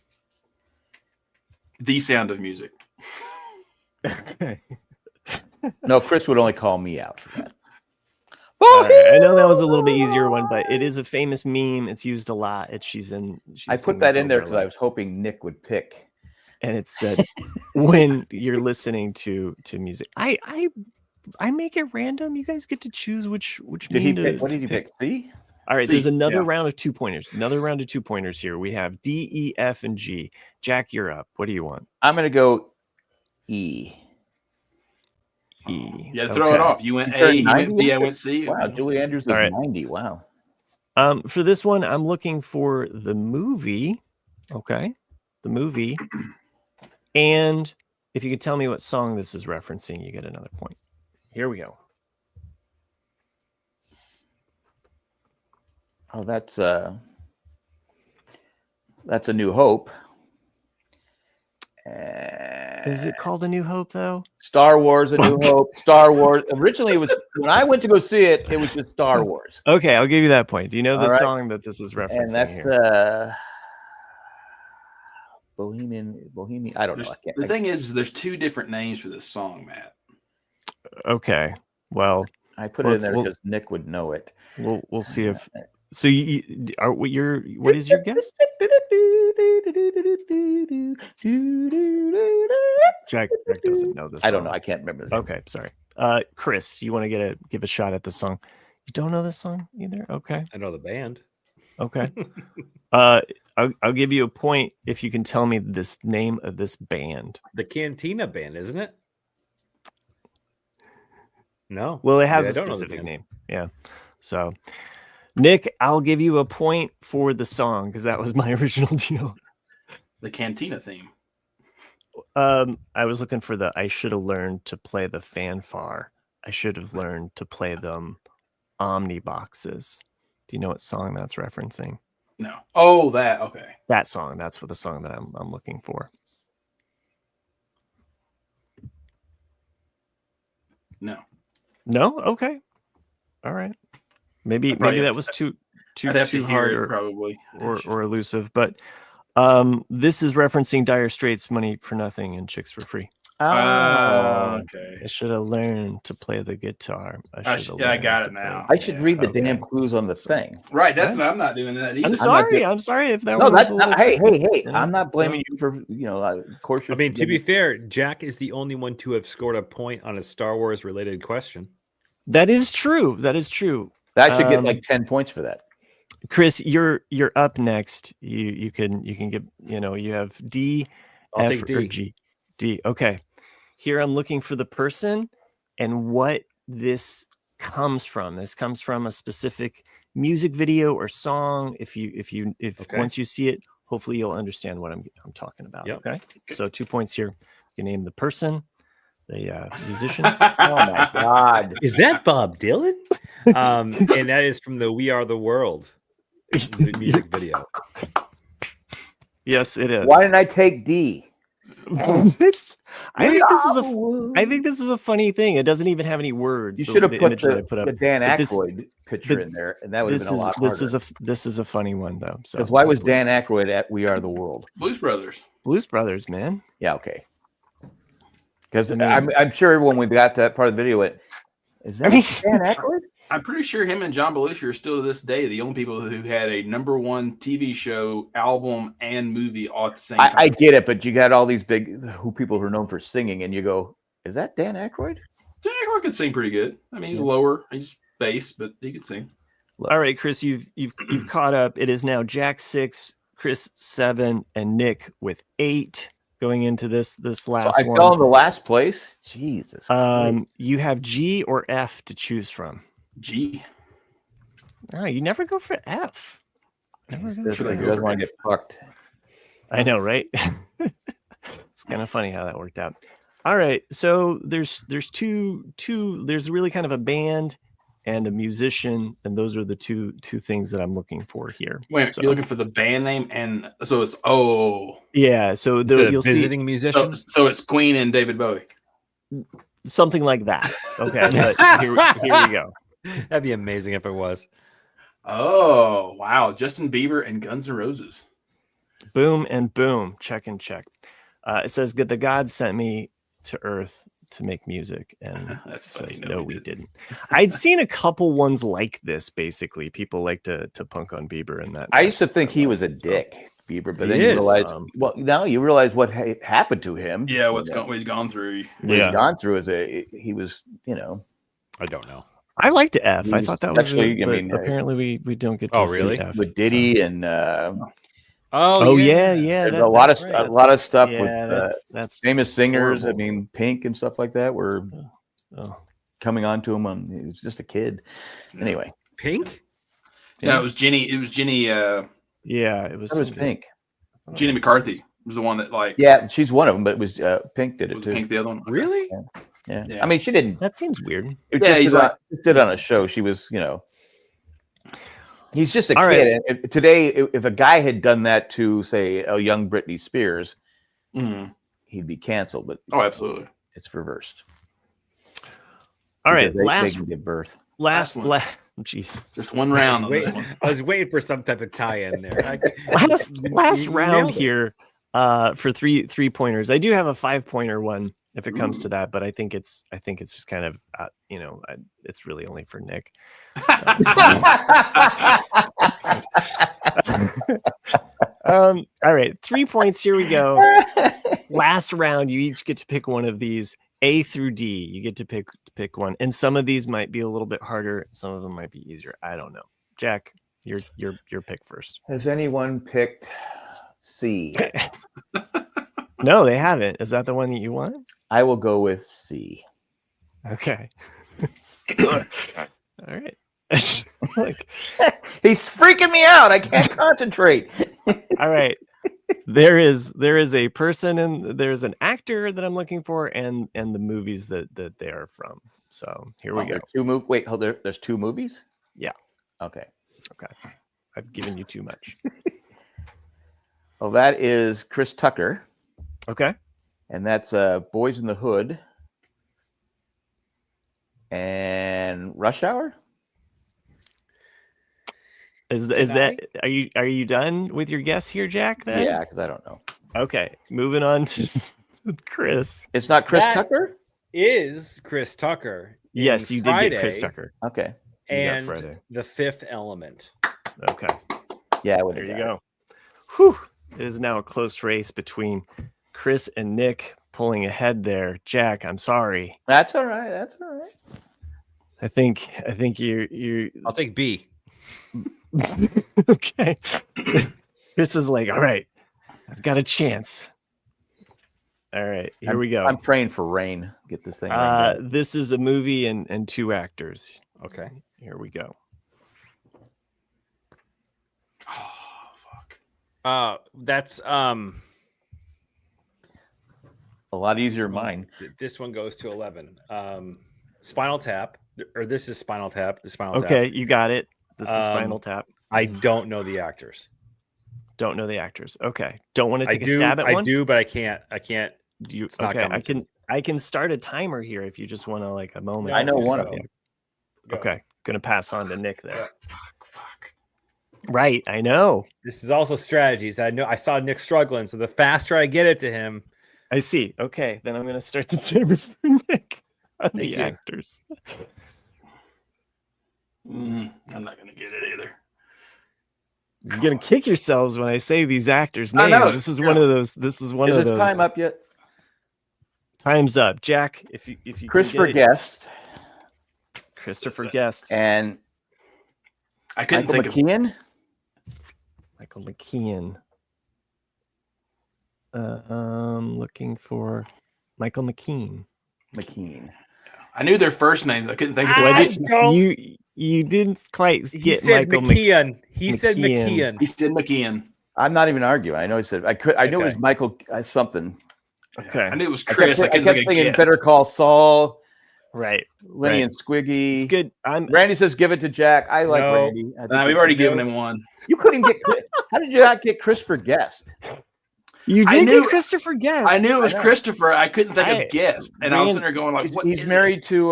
The Sound of Music. Okay. No, Chris would only call me out for that. Right. I know that was a little bit easier one, but it is a famous meme. It's used a lot. I put that in there because I was hoping Nick would pick. And it said when you're listening to music. I make it random. You guys get to choose which did he pick? What did he pick? C? All right, there's another round of 2 pointers. Another round of 2 pointers here. We have D, E, F, and G. Jack, you're up. What do you want? I'm gonna go E. E. Yeah, throw it off. You went A, he went B, I went C. Wow, Julie Andrews is 90. Wow. For this one, I'm looking for the movie. Okay. The movie. And if you can tell me what song this is referencing, you get another point. Here we go. Oh, that's A New Hope. Is it called A New Hope, though? Star Wars, A New Hope. Star Wars. Originally, it was when I went to go see it, it was just Star Wars. Okay, I'll give you that point. Do you know the song that this is referencing? And that's here? Bohemian. I don't know. The thing is, there's 2 different names for this song, Matt. Okay. Well, I put it in there because Nick would know it. We'll see if. So what is your guess? Jack doesn't know this song. I don't know. I can't remember. Okay, sorry. Chris, you want to give a shot at the song? You don't know this song either? Okay. I know the band. Okay. I'll give you a point if you can tell me this name of this band. The Cantina Band, isn't it? No. Well, it has a specific name. Yeah. So, Nick, I'll give you a point for the song because that was my original deal. The Cantina theme. I was looking for I should have learned to play the fanfare. I should have learned to play them omniboxes. Do you know what song that's referencing? No. Oh, that. Okay. That song. That's what the song that I'm looking for. No. No? Okay. All right. Maybe that was too hard probably or elusive, but this is referencing Dire Straits' Money for Nothing and Chicks for Free. Gotcha. Okay. I should have learned to play the guitar. I got it now. I should read the damn clues on the thing. Right. That's what I'm not doing that either. I'm sorry if that no, was that's a little not, hey, tricky. I'm not blaming you for, of course. I mean, to be fair, Jack is the only one to have scored a point on a Star Wars related question. That is true. That is true. I should get like 10 points for that. Chris, you're up next. You can get, you have D, I'll F, take or D. G. D. Okay. Here I'm looking for the person and what this comes from. This comes from a specific music video or song. If once you see it, hopefully you'll understand what I'm talking about. Yep. Okay. So 2 points here. You name the person, the musician. Oh my God. Is that Bob Dylan? And that is from the We Are the World music video. Yes, it is. Why didn't I take D? I think this is a funny thing. It doesn't even have any words. You should have put the Dan Aykroyd picture in there, and that would have been a lot harder. This is a funny one though. So why was Dan Aykroyd at We Are the World? Blues Brothers. Blues Brothers, man. Yeah, okay. Because I'm sure when we got to that part of the video, is that Dan Aykroyd? I'm pretty sure him and John Belushi are still to this day the only people who had a #1 TV show, album, and movie all at the same time. I get it, but you got all these big people who are known for singing, and you go, "Is that Dan Aykroyd?" Dan Aykroyd could sing pretty good. I mean, he's lower, he's bass, but he could sing. All right, Chris, you've caught up. It is now Jack 6, Chris 7, and Nick with 8 going into this last one. I fell in the last place. Jesus. You have G or F to choose from. G. Oh, you never go for F. He doesn't want to get fucked. I know, right? It's kind of funny how that worked out. All right, so there's two. There's really kind of a band and a musician, and those are the two things that I'm looking for here. Wait, so, you're looking for the band name, and so it's yeah. So you'll visiting musician. So it's Queen and David Bowie. Something like that. Okay, but here we go. That'd be amazing if it was. Oh, wow. Justin Bieber and Guns N' Roses. Boom and boom. Check and check. It says, the God sent me to Earth to make music. And that's says, no, we didn't. I'd seen a couple ones like this, basically. People like to punk on Bieber and that. I used to think he was a dick, Bieber, but then you realize, now you realize what happened to him. Yeah, what he's gone through. What he's gone through he was, I don't know. I liked F. I thought that was actually. Apparently, we don't get to see F. With Diddy and. Yeah. There's a lot of stuff with that's famous singers. Horrible. I mean, Pink and stuff like that were coming on to him. He was just a kid. Anyway, Pink. Yeah, it was Jenny. It was Jenny. Yeah, it was Pink. Jenny McCarthy was the one that Yeah, she's one of them, but it was Pink did it too. Pink the other one? Really? Yeah. I mean, she didn't. That seems weird. He did on a show. She was, he's just a kid. Right. And today, if a guy had done that to, say, a young Britney Spears, he'd be canceled. But absolutely, it's reversed. All right, they can give birth. Last, jeez, just one round on this one. I was waiting for some type of tie-in there. last round here for three pointers. I do have a 5-pointer one if it comes to that, but I think it's just kind of it's really only for Nick. All right, 3 points. Here we go. Last round, you each get to pick one of these, A through D. You get to pick one, and some of these might be a little bit harder. Some of them might be easier. I don't know. Jack, your pick first. Has anyone picked C? No, they haven't. Is that the one that you want? I will go with C. Okay. All right. Look. He's freaking me out. I can't concentrate. All right. There is a person and there's an actor that I'm looking for, and the movies that they are from. So here we go. There's 2 movies? Yeah. Okay. I've given you too much. Well, that is Chris Tucker. Okay. And that's Boys in the Hood and Rush Hour. Is that are you done with your guess here, Jack? Then? Yeah, because I don't know. Okay, moving on to Chris. It's not Chris Tucker? is Chris Tucker. Yes, you Friday, did get Chris Tucker. Okay. And The Fifth Element. Okay. Yeah, there you go. Whew. It is now a close race between Chris and Nick pulling ahead there. Jack, I'm sorry. That's all right. That's all right. I think you. I'll take B. Okay. Chris is like, all right, I've got a chance. All right, here we go. I'm praying for rain. Get this thing. This is a movie and 2 actors. Okay. Here we go. Oh fuck. That's a lot easier than mine. This one goes to 11. Spinal Tap, or this is Spinal Tap. The Spinal Tap. Okay, you got it. This is Spinal Tap. I don't know the actors. Don't know the actors. Okay. Don't want to take a stab at one? I do, but I can't. It's not okay, I can start a timer here if you just want to like a moment. I know one of them. Okay. Gonna pass on to Nick there. Fuck. Right, I know. This is also strategies. I saw Nick struggling, so the faster I get it to him. I see. Okay, then I'm gonna start the timer for Nick on the actors. I'm not gonna get it either. You're gonna kick yourselves when I say these actors' names. I know. This is one of those. This is one of those. Is time up yet? Time's up, Jack. If you Christopher Guest. Christopher Guest and I couldn't think of Michael McKean. Looking for Michael McKean. I knew their first names. I couldn't think of it. You didn't quite get Michael McKean. He said McKean. He said McKean. I'm not even arguing. I know he said I knew it was Michael something. Okay. I knew it was Chris. I kept thinking Better Call Saul. Right. Lenny and Squiggy. It's good. Randy says give it to Jack. I like Randy. We've already given him one. You couldn't get Chris. How did you not get Christopher Guest? You did get Christopher Guest. I knew it was Christopher. I couldn't think of Guest. And I was sitting there going like, what he's married to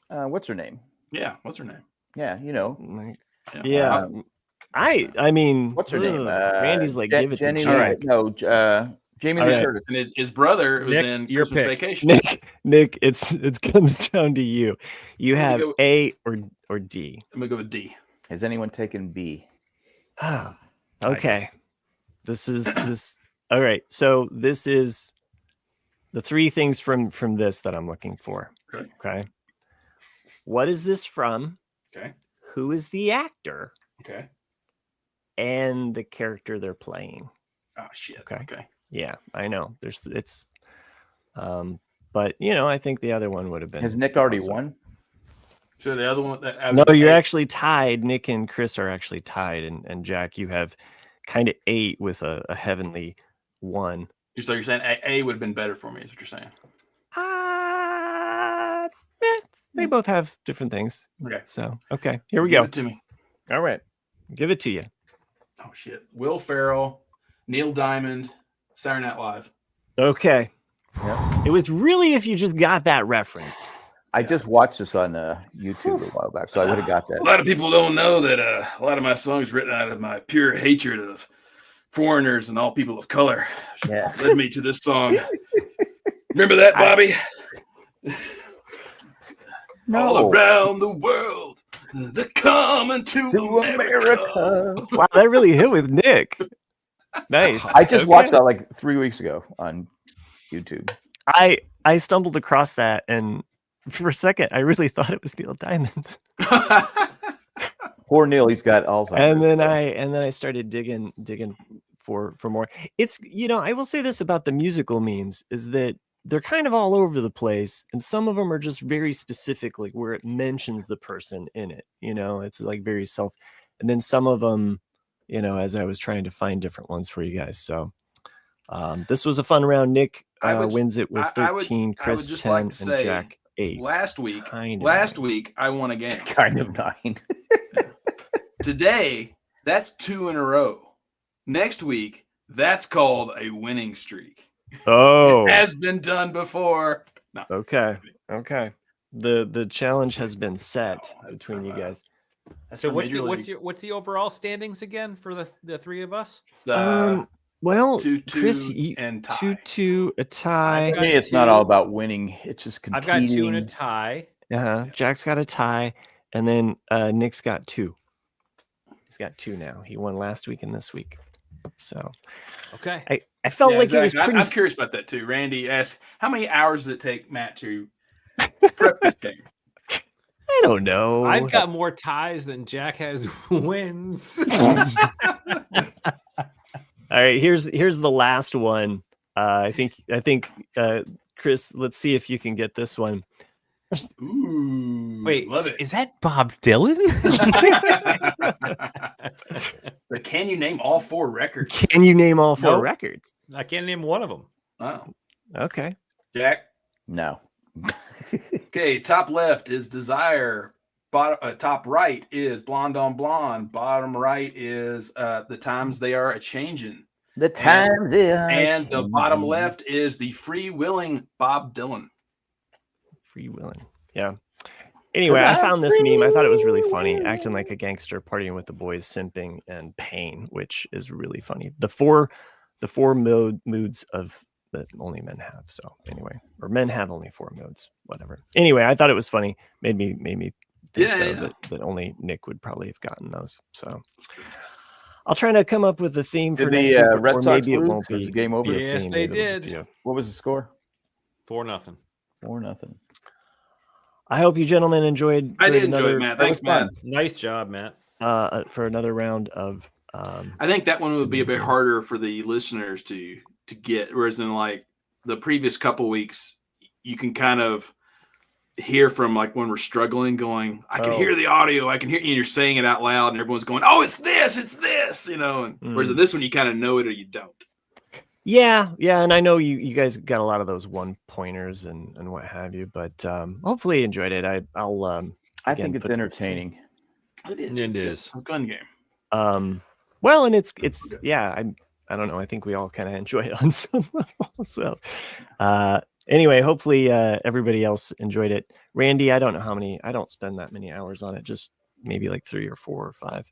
what's her name? Yeah, what's her name? Yeah, you know. Yeah. I mean, what's her name? Randy's like, give it Jenny, to Jack. No, Jamie Lee Curtis. And his brother was in Christmas Vacation. Nick, it comes down to you. You have A or D. I'm gonna go with D. Has anyone taken B? Okay. This is all right. So this is the 3 things from this that I'm looking for. Okay. What is this from? Okay. Who is the actor? Okay. And the character they're playing. Oh shit. Okay. Yeah, I know. But I think the other one would have been. Has Nick already won? So the other one no, you're actually tied. Nick and Chris are actually tied, and Jack, you have kind of 8 with a heavenly 1. So you're saying A would have been better for me, is what you're saying? They both have different things. Okay. So here we go. Give it to me. All right, give it to you. Oh shit! Will Ferrell, Neil Diamond, Saturday Night Live. Okay. Yeah. It was really if you just got that reference. I just watched this on YouTube a while back, so I would have got that. A lot of people don't know that a lot of my songs written out of my pure hatred of foreigners and all people of color led me to this song. Remember that, Bobby? All around the world, they're coming to America. Wow, that really hit with Nick. Nice. I just watched that like 3 weeks ago on YouTube. I stumbled across that, and for a second, I really thought it was Neil Diamond. Poor Neil, he's got Alzheimer's. And then I started digging for more. It's I will say this about the musical memes is that they're kind of all over the place, and some of them are just very specific, like where it mentions the person in it. It's like very self, and then some of them, as I was trying to find different ones for you guys. So this was a fun round. Nick wins it with 13, Chris 10, and Jack 8. Last week, I won a game. Kind of 9. Today, that's 2 in a row. Next week, that's called a winning streak. Oh, it has been done before. No. Okay. The challenge has been set between you guys. So what's the overall standings again for the 3 of us? Well, 2-2 Chris, and tie. 2-2, a tie. For me, it's not all about winning. It's just competing. I've got 2 and a tie. Jack's got a tie, and then Nick's got 2. He's got 2 now. He won last week and this week. So, okay. I felt like it was pretty. I'm curious about that too. Randy asked, how many hours does it take Matt to prep this game? I don't know. I've got more ties than Jack has wins. All right, here's the last one. I think Chris, let's see if you can get this one. Ooh, wait, love it. Is that Bob Dylan? But can you name all 4 records? Can you name all 4 records? I can't name one of them. Oh, okay. Jack. No. Okay, top left is Desire. Top right is Blonde on Blonde. Bottom right is The Times They Are a Changin'. The Times They Are and the bottom left is the Free Willing Bob Dylan. Free Willing, yeah. Anyway, I found this meme. I thought it was really funny. Acting like a gangster, partying with the boys, simping, and pain, which is really funny. The four moods of that only men have. So anyway, or men have only 4 modes. Whatever. Anyway, I thought it was funny. Made me think that only Nick would probably have gotten those. So I'll try to come up with a theme for next week, Red or Sox maybe it lose? won't be game over. Yes, they did. What was the score? 4-0. 4-0. I hope you gentlemen enjoyed. I did enjoy it, Matt. Thanks, Matt. Nice job, Matt. For another round of. I think that one would be a bit harder for the listeners to get, whereas in like the previous couple weeks, you can kind of hear from like when we're struggling, going, I can hear the audio, I can hear you, and you're saying it out loud, and everyone's going, oh, it's this, you know. And whereas in this one, you kind of know it or you don't. Yeah, and I know you guys got a lot of those 1-pointers and what have you, but hopefully you enjoyed it. I think it's entertaining. It is. It's a gun game. Well, and it's yeah. I don't know. I think we all kind of enjoy it on some level. So, anyway, hopefully everybody else enjoyed it. Randy, I don't know how many. I don't spend that many hours on it. Just maybe like 3 or 4 or 5.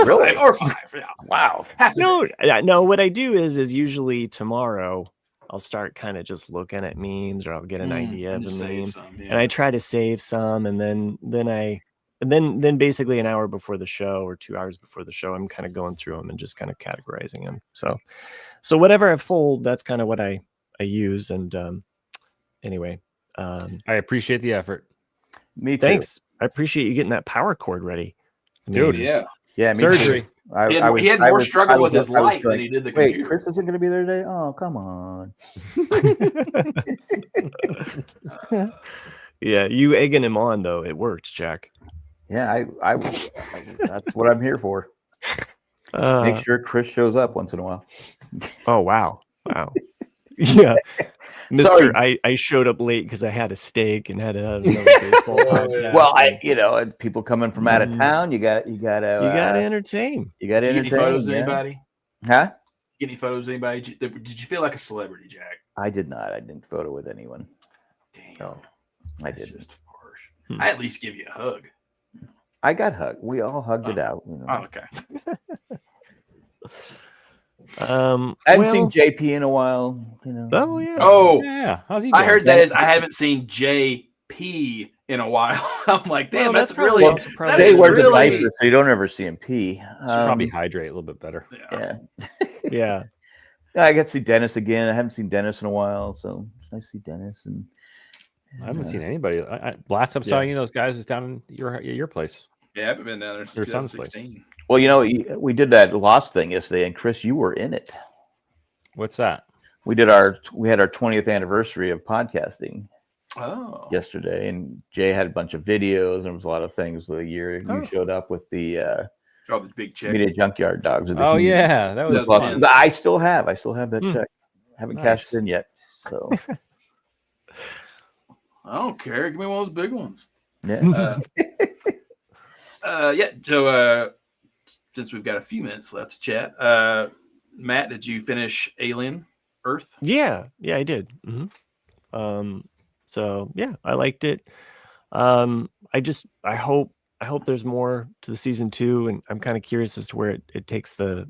Really? Or 5. Yeah. Wow. No. What I do is usually tomorrow I'll start kind of just looking at memes, or I'll get an idea of a meme, and I try to save some, and then basically an hour before the show or 2 hours before the show, I'm kind of going through them and just kind of categorizing them. So whatever I've pulled, that's kind of what I use. And anyway, I appreciate the effort. Me too. Thanks. I appreciate you getting that power cord ready. Dude, yeah. Yeah, surgery. He had more struggle with his light than he did the computer. Wait, Chris isn't going to be there today? Oh, come on. Yeah, you egging him on, though. It works, Jack. Yeah, I that's what I'm here for. Make sure Chris shows up once in a while. Oh, wow. Yeah. Mister, I showed up late because I had a steak and had another baseball podcast. Well, people coming from out of town, you got to entertain. You got to entertain. Any photos of anybody? Huh? Get any photos of anybody? Did you feel like a celebrity, Jack? I did not. I didn't photo with anyone. Damn. No, I didn't. Just harsh. I at least give you a hug. I got hugged. We all hugged it out. You know? Oh, okay. I haven't seen JP in a while. You know. Oh yeah. Oh yeah. How's he doing? I heard that is I haven't seen JP in a while. I'm like, damn, that's really. Jay wears a diaper, so you don't ever see him pee. Should probably hydrate a little bit better. Yeah. I got to see Dennis again. I haven't seen Dennis in a while, so it's nice to see Dennis. And I haven't seen anybody. Last time I saw those guys was down at your place. Yeah, I haven't been down there since 2016. Well, you know, we did that Lost thing yesterday, and Chris, you were in it. What's that? We had our 20th anniversary of podcasting. Oh. Yesterday, and Jay had a bunch of videos, and there was a lot of things. The year you showed up with the big check. Media Junkyard Dogs. Oh yeah, that was fun. I still have that check. Haven't cashed in yet. So I don't care. Give me one of those big ones. Yeah. So since we've got a few minutes left to chat, Matt, did you finish Alien Earth? Yeah, I did. Mm-hmm. So yeah, I liked it. I hope I hope there's more to the season 2, and I'm kind of curious as to where it takes the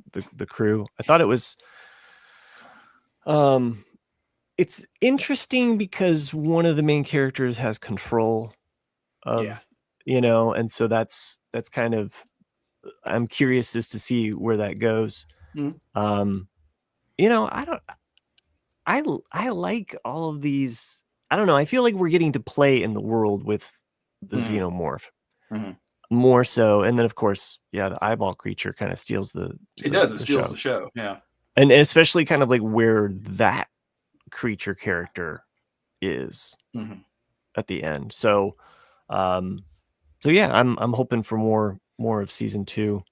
crew. I thought it was it's interesting because one of the main characters has control of and so that's kind of, I'm curious as to see where that goes. I like all of these. I don't know, I feel like we're getting to play in the world with the xenomorph more so, and then of course the eyeball creature kind of steals the show, and especially kind of like where that creature character is at the end. So I'm hoping for more of season 2,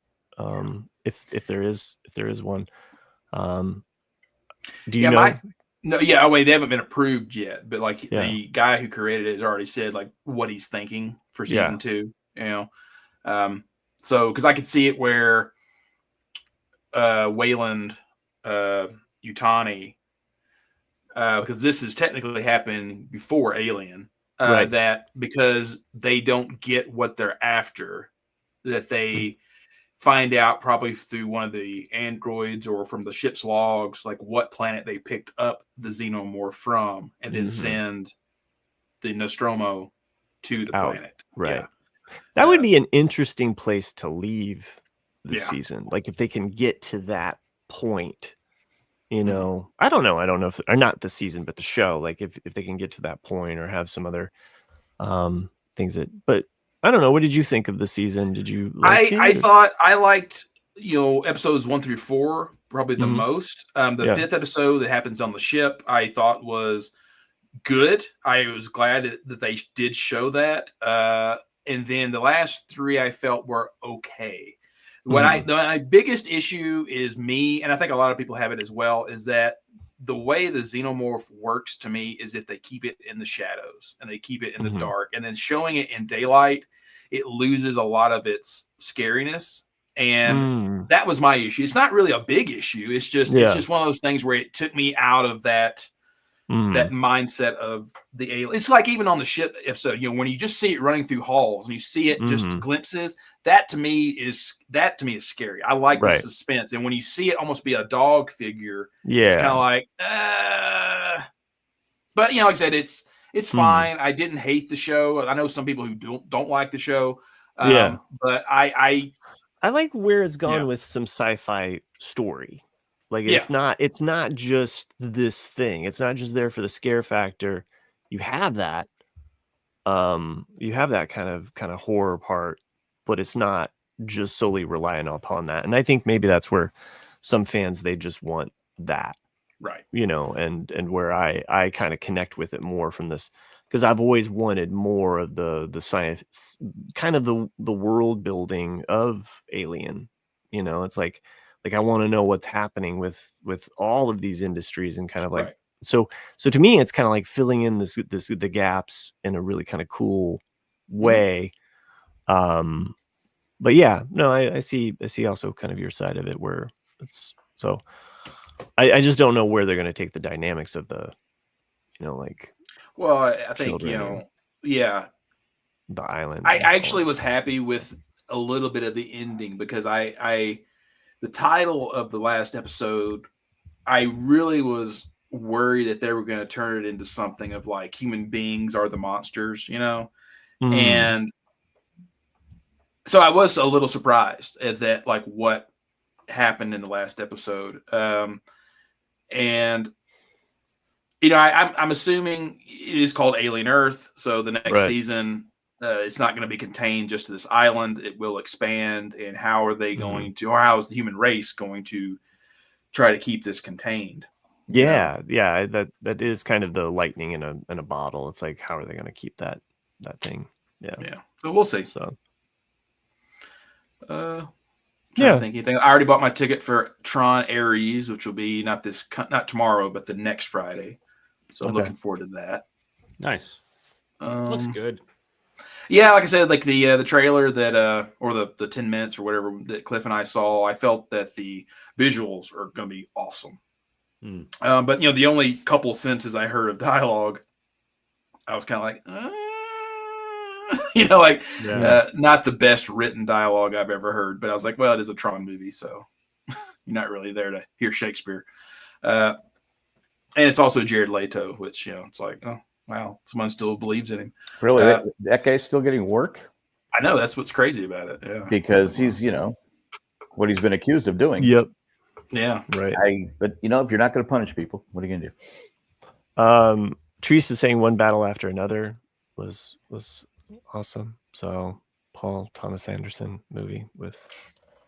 if there is one. Do you know? They haven't been approved yet, but like the guy who created it has already said like what he's thinking for season 2. So because I could see it where Wayland Yutani, because this is technically happening before Alien, that because they don't get what they're after, that they find out probably through one of the androids or from the ship's logs, like what planet they picked up the xenomorph from, and then send the Nostromo to the planet. Right. That would be an interesting place to leave the season. Like if they can get to that point, I don't know if, or not the season, but the show, like if they can get to that point or have some other things but I don't know. What did you think of the season? Did you like it? I thought I liked, episodes 1 through 4 probably the most. The fifth episode that happens on the ship, I thought was good. I was glad that they did show that. And then the last 3 I felt were okay. My biggest issue is me, and I think a lot of people have it as well, is that the way the xenomorph works to me is if they keep it in the shadows and they keep it in the dark, and then showing it in daylight, it loses a lot of its scariness. And that was my issue. It's not really a big issue. It's just one of those things where it took me out of that mindset of the alien. It's like even on the ship episode, when you just see it running through halls and you see it just glimpses, that to me is scary. I like the suspense. And when you see it almost be a dog figure, it's kind of like, but like I said, it's fine. I didn't hate the show. I know some people who don't like the show. But I like where it's gone with some sci-fi story. Like it's not just this thing. It's not just there for the scare factor. You have that kind of horror part, but it's not just solely relying upon that. And I think maybe that's where some fans, they just want that. Right. And where I kind of connect with it more from this, because I've always wanted more of the science, kind of the world building of Alien. It's like I want to know what's happening with all of these industries, and kind of like so to me it's kind of like filling in the gaps in a really kind of cool way. But I see also kind of your side of it, where it's so I just don't know where they're going to take the dynamics of the I think the island. I actually was happy with a little bit of the ending, because the title of the last episode, I really was worried that they were going to turn it into something of like human beings are the monsters, and so I was a little surprised at that, like what happened in the last episode. And I'm assuming it is called Alien Earth, so the next season it's not going to be contained just to this island. It will expand. And how are they going to, or how is the human race going to try to keep this contained? That is kind of the lightning in a bottle. It's like, how are they going to keep that thing? Yeah. So we'll see. So trying to think anything. I already bought my ticket for Tron Ares, which will be not tomorrow, but the next Friday. So I'm looking forward to that. Nice. Looks good. Yeah, like I said, like the trailer that or the 10 minutes or whatever that Cliff and I saw, I felt that the visuals are going to be awesome. But the only couple sentences I heard of dialogue, I was kind of like, Not the best written dialogue I've ever heard, but I was like, well, it is a Tron movie, so you're not really there to hear Shakespeare. And it's also Jared Leto, which, it's like, oh, wow, someone still believes in him. Really? That guy's still getting work? I know, that's what's crazy about it. Yeah. Because he's, what he's been accused of doing. Yep. Yeah. Right. But if you're not going to punish people, what are you going to do? Teresa saying One Battle After Another was awesome. So Paul Thomas Anderson movie with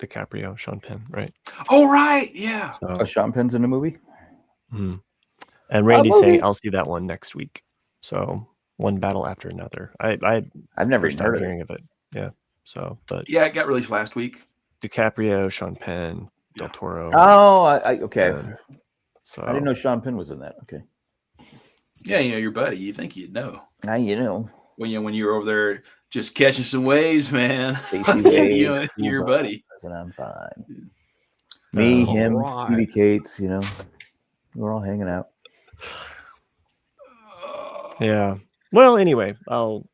DiCaprio, Sean Penn, right? Oh, right. Yeah. So, Sean Penn's in the movie? Mm-hmm. And Randy's saying I'll see that one next week. So One Battle After Another. I've never heard hearing of it. Yeah. So, but yeah, it got released last week. DiCaprio, Sean Penn, Del Toro. Oh, okay. So I didn't know Sean Penn was in that. Okay. Yeah, your buddy. You think you'd know? Now you know. When you were over there just catching some waves, man. Waves, your buddy. And I'm fine. Me, him, Stevie Cates. We're all hanging out. Yeah. Well, anyway,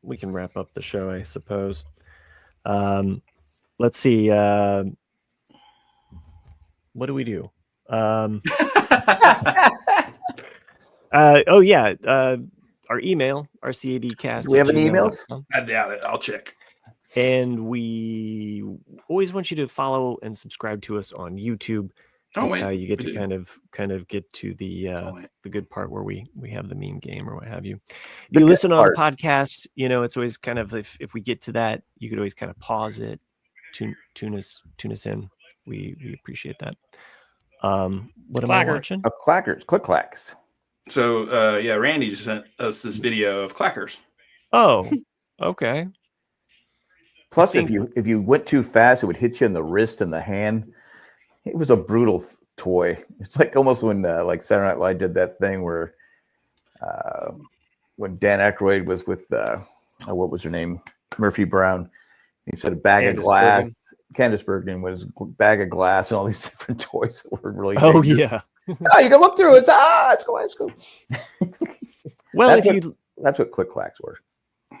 we can wrap up the show, I suppose. Let's see. What do we do? Our email, RCADcast. Do we have any emails? I doubt it. I'll check. And we always want you to follow and subscribe to us on YouTube. That's how you get to kind of get to the good part where we have the meme game or what have you. If you listen on the podcast, it's always kind of if we get to that, you could always kind of pause it, tune us in. We appreciate that. What am I watching? Clackers, click clacks. So Randy just sent us this video of clackers. Oh, okay. Plus, if you went too fast, it would hit you in the wrist and the hand. It was a brutal toy. It's like almost when like Saturday Night Live did that thing where when Dan Aykroyd was with what was her name, Murphy Brown. He said a bag of glass. Candice Bergen was a bag of glass and all these different toys that were really. Oh yeah. You can look through it. It's cool. Well, that's what click clacks were.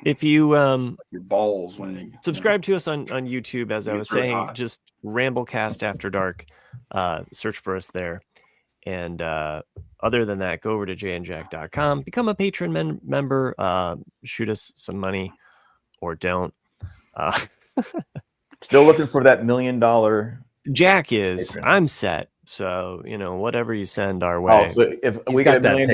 If you your balls when you subscribe to us on YouTube, as I was saying, just Ramblecast After Dark, search for us there. And other than that, go over to jandjack.com, become a patron member, shoot us some money or don't. Still looking for that $1 million. Jack is. Patron. I'm set. So, whatever you send our way. Oh, so if we got $1 million,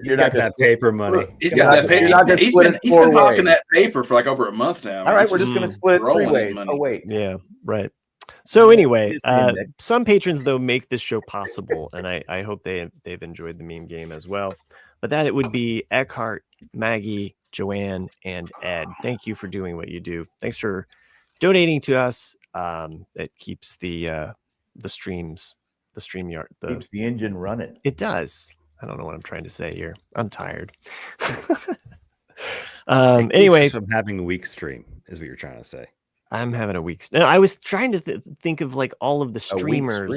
you're not that paper money. He's got that paper. He's been hawking that paper for like over a month now. All right, we're just going to split it 3 ways. Oh, wait. Yeah, right. So anyway, some patrons, though, make this show possible, and I hope they've enjoyed the meme game as well. But that it would be Eckhart, Maggie, Joanne, and Ed. Thank you for doing what you do. Thanks for donating to us. It keeps the streams. The StreamYard keeps the engine running. It does. I don't know what I'm trying to say here. I'm tired. Anyway, from having a weak stream is what you're trying to say. I'm having a weak. No, I was trying to think of like all of the streamers.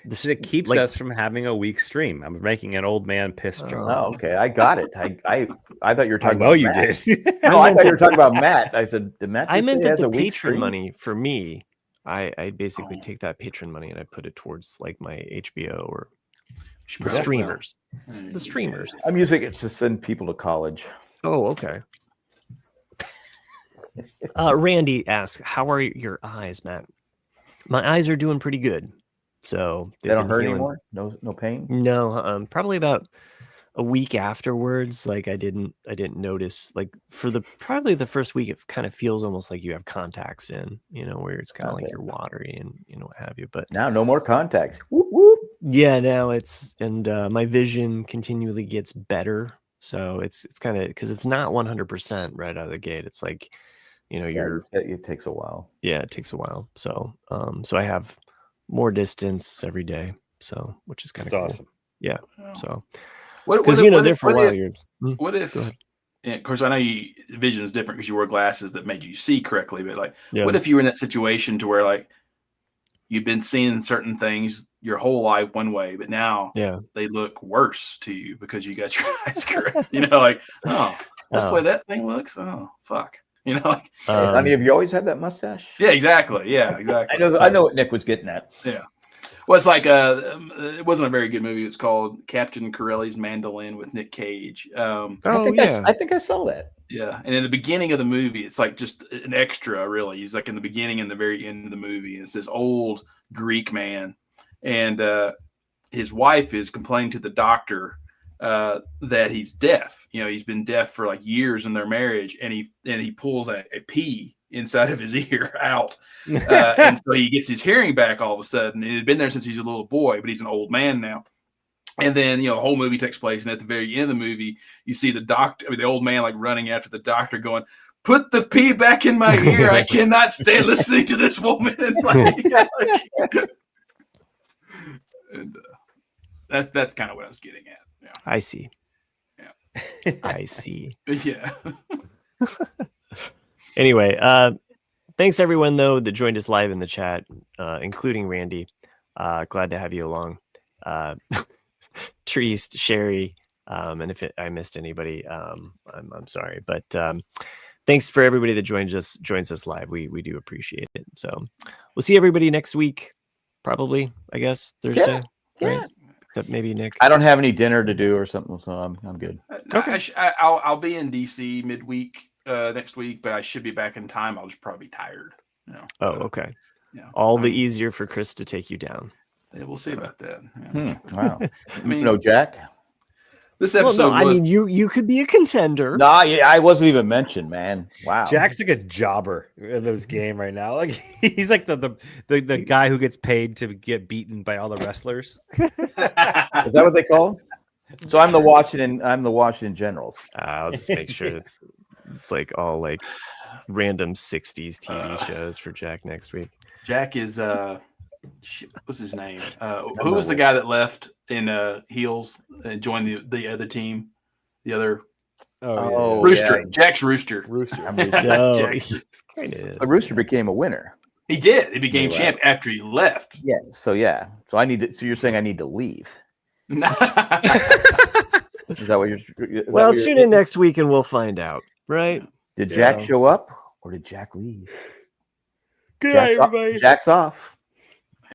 It keeps us from having a weak stream. I'm making an old man piss joke. Oh, okay, I got it. I thought you were talking. about you Matt. Did. No, I thought you were talking about Matt. I said, did Matt? I meant that the patron money for me. I basically take that patron money and I put it towards like my HBO or the streamers. The streamers. I'm using it to send people to college. Oh, okay. Randy asks, "How are your eyes, Matt?" My eyes are doing pretty good. So they don't hurt anymore. No pain. No, probably about a week afterwards. Like I didn't notice. Like for probably the first week, it kind of feels almost like you have contacts in. Where it's kind of like you're watery and what have you. But now no more contacts. Whoop, whoop. Yeah, now it's my vision continually gets better. So it's kind of because it's not 100% right out of the gate. It's like it takes a while. Yeah, it takes a while. So so I have more distance every day. So which is kind of cool. Awesome. Yeah. So because there for a while what if of course I know vision is different because you wore glasses that made you see correctly, but what if you were in that situation to where like you've been seeing certain things your whole life one way, but now they look worse to you because you got your eyes correct. That's the way that thing looks. Oh fuck. You know, like, honey, have you always had that mustache? Yeah, exactly. Yeah, exactly. I know what Nick was getting at. Yeah. Well, it's like it wasn't a very good movie. It's called Captain Corelli's Mandolin with Nick Cage. I think I saw that. Yeah, and in the beginning of the movie, it's like just an extra. Really, he's like in the beginning and the very end of the movie. And it's this old Greek man, and his wife is complaining to the doctor that he's deaf. You know, he's been deaf for like years in their marriage, and he pulls a pea inside of his ear out, and so he gets his hearing back all of a sudden. It had been there since he's a little boy, but he's an old man now. And then, you know, the whole movie takes place, and at the very end of the movie, you see the old man like running after the doctor, going, "Put the pea back in my ear! I cannot stand listening to this woman." And that's kind of what I was getting at. Yeah. I see. Yeah. I see. Yeah. Anyway, thanks everyone though that joined us live in the chat, including Randy. Glad to have you along. Treest, Sherry, and if I missed anybody, I'm sorry. But thanks for everybody that joins us live. We do appreciate it. So we'll see everybody next week, probably, I guess, Thursday. Yeah. Right? Except maybe Nick. I don't have any dinner to do or something, so I'm good. Okay. I'll be in DC midweek next week, but I should be back in time. I'll just probably be tired. You know. Oh, okay. Yeah. All the easier for Chris to take you down. Yeah, we'll see about that. Yeah. Wow. I mean, no, Jack. This episode. I mean, you could be a contender. Nah, yeah, I wasn't even mentioned, man. Wow. Jack's like a jobber in this game right now. Like he's like the guy who gets paid to get beaten by all the wrestlers. Is that what they call him? So I'm the Washington Generals. I'll just make sure it's like all like random 60s TV shows for Jack next week. Jack is what's his name? Who was the guy that left in Heels and joined the other team? The other Rooster. Yeah. Jack's Rooster. A Rooster became a winner. He did. He became champ after he left. Yeah. So So you're saying I need to leave? Is that what you're? Tune in next week and we'll find out. Right? Did Jack show up or did Jack leave? Good night, everybody. Jack's off.